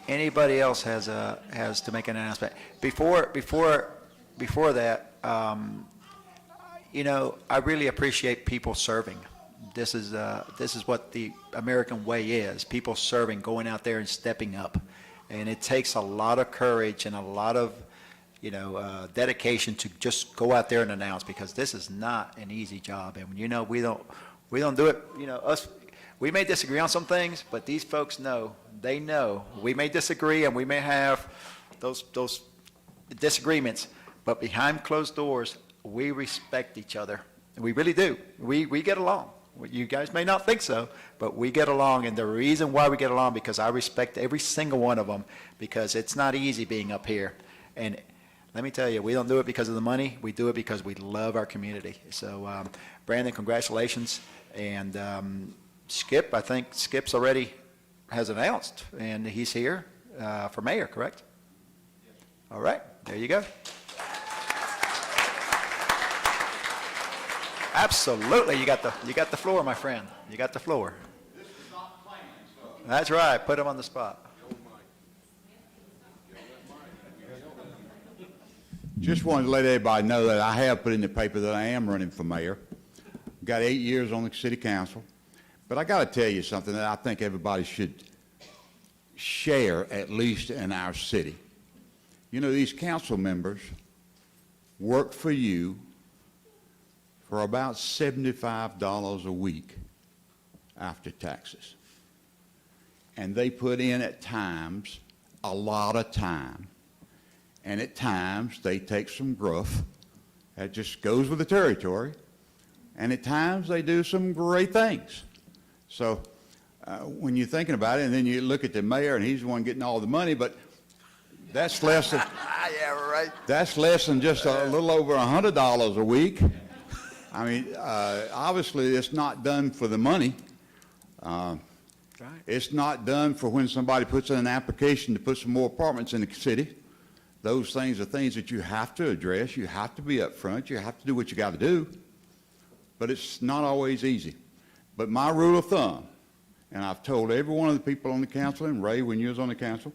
Anybody else has to make an announcement? Before that, I really appreciate people serving. This is what the American way is, people serving, going out there and stepping up. And it takes a lot of courage and a lot of, dedication to just go out there and announce, because this is not an easy job. And, we don't do it, we may disagree on some things, but these folks know, they know. We may disagree and we may have those disagreements, but behind closed doors, we respect each other. We really do. We get along. You guys may not think so, but we get along, and the reason why we get along, because I respect every single one of them, because it's not easy being up here. And let me tell you, we don't do it because of the money. We do it because we love our community. So, Brandon, congratulations. And Skip, I think Skip's already has announced, and he's here for mayor, correct? All right, there you go. Absolutely, you got the floor, my friend. You got the floor. This is not planned, so. That's right. Put him on the spot. Just wanted to let everybody know that I have put in the paper that I am running for mayor. Got 8 years on the city council. But I got to tell you something that I think everybody should share, at least in our city. These council members work for you for about $75 a week after taxes. And they put in at times a lot of time. And at times they take some gruff. That just goes with the territory. And at times they do some great things. So when you're thinking about it, and then you look at the mayor and he's the one getting all the money, but that's less than, yeah, right. That's less than just a little over $100 a week. I mean, obviously, it's not done for the money. It's not done for when somebody puts in an application to put some more apartments in the city. Those things are things that you have to address. You have to be upfront. You have to do what you got to do. But it's not always easy. But my rule of thumb, and I've told every one of the people on the council, and Ray, when you was on the council,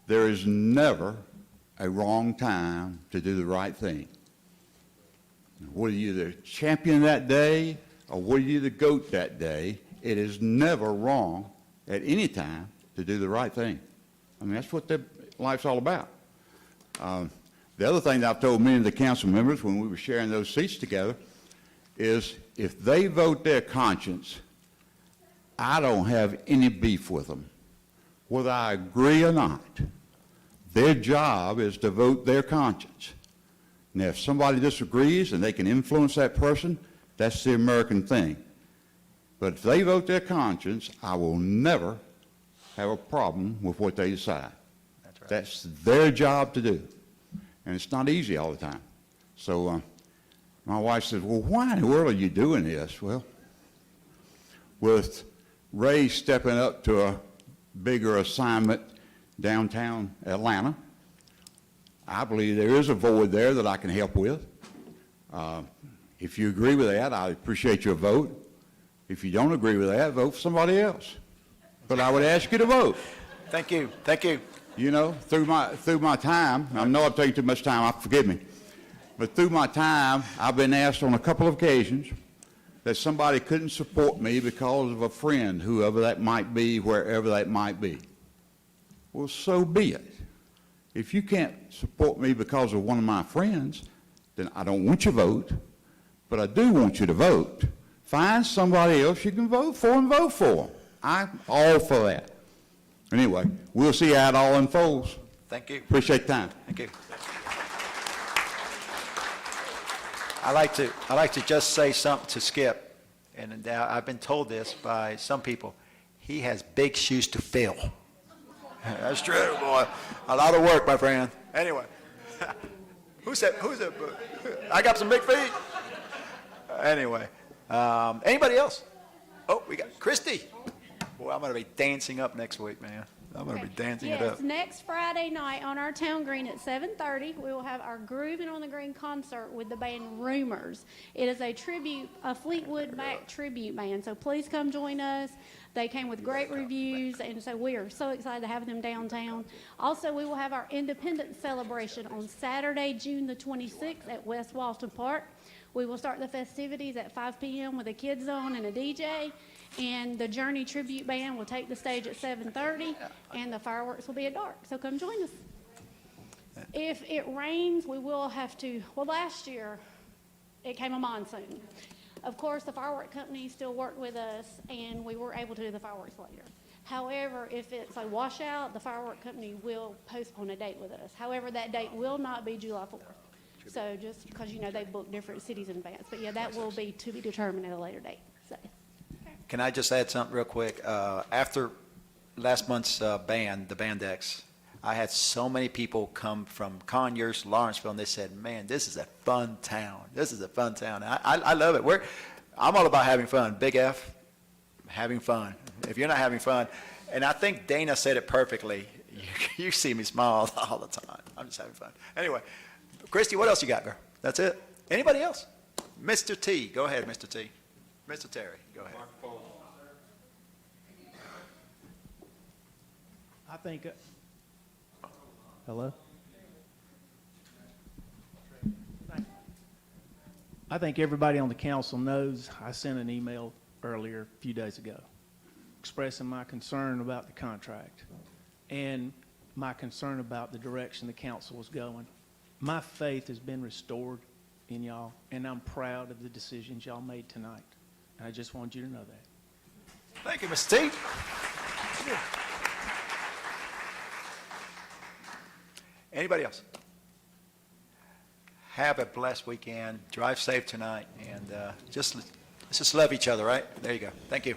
there is never a wrong time to do the right thing. Whether you're the champion that day or whether you're the GOAT that day, it is never wrong at any time to do the right thing. I mean, that's what life's all about. The other thing that I've told many of the council members when we were sharing those seats together is if they vote their conscience, I don't have any beef with them. Whether I agree or not, their job is to vote their conscience. Now, if somebody disagrees and they can influence that person, that's the American thing. But if they vote their conscience, I will never have a problem with what they decide. That's right. That's their job to do. And it's not easy all the time. So my wife says, well, why in the world are you doing this? Well, with Ray stepping up to a bigger assignment downtown Atlanta, I believe there is a void there that I can help with. If you agree with that, I appreciate your vote. If you don't agree with that, vote for somebody else. But I would ask you to vote. Thank you. Thank you. You know, through my time, I know I've taken too much time, forgive me, but through my time, I've been asked on a couple of occasions that somebody couldn't support me because of a friend, whoever that might be, wherever that might be. well, so be it. If you can't support me because of one of my friends, then I don't want your vote, but I do want you to vote. Find somebody else you can vote for and vote for. I'm all for that. Anyway, we'll see how it all unfolds. Thank you. Appreciate the time. Thank you. I like to just say something to Skip, and I've been told this by some people. He has big shoes to fill. That's true, boy. A lot of work, my friend. Anyway, who's that? I got some big feet. Anyway, anybody else? Oh, we got Christy. Boy, I'm going to be dancing up next week, man. I'm going to be dancing it up. Yes, next Friday night on our town green at 7:30, we will have our Groovin' on the Green concert with the band Rumors. It is a tribute, a Fleetwood Mac tribute band, so please come join us. They came with great reviews, and so we are so excited to have them downtown. Also, we will have our Independence celebration on Saturday, June the 26th at West Walton Park. We will start the festivities at 5 p.m. with a kids zone and a DJ. And the Journey Tribute Band will take the stage at 7:30, and the fireworks will be at dark. So come join us. If it rains, we will have to, well, last year, it came a monsoon. Of course, the firework company still worked with us, and we were able to do the fireworks later. However, if it's a washout, the firework company will postpone a date with us. However, that date will not be July 4th. So just because, you know, they book different cities in advance. But yeah, that will be to be determined at a later date. So. Can I just add something real quick? After last month's band, the Bandex, I had so many people come from Conyers, Lawrenceville, and they said, man, this is a fun town. This is a fun town. I love it. I'm all about having fun. Big F, having fun. If you're not having fun, and I think Dana said it perfectly. You see me smile all the time. I'm just having fun. Anyway, Christy, what else you got, girl? That's it? Anybody else? Mr. T, go ahead, Mr. T. Mr. Terry, go ahead. I think, hello? I think everybody on the council knows I sent an email earlier, a few days ago, expressing my concern about the contract and my concern about the direction the council was going. My faith has been restored in y'all, and I'm proud of the decisions y'all made tonight. And I just wanted you to know that. Thank you, Mr. T. Anybody else? Have a blessed weekend. Drive safe tonight, and let's just love each other, right? There you go. Thank you.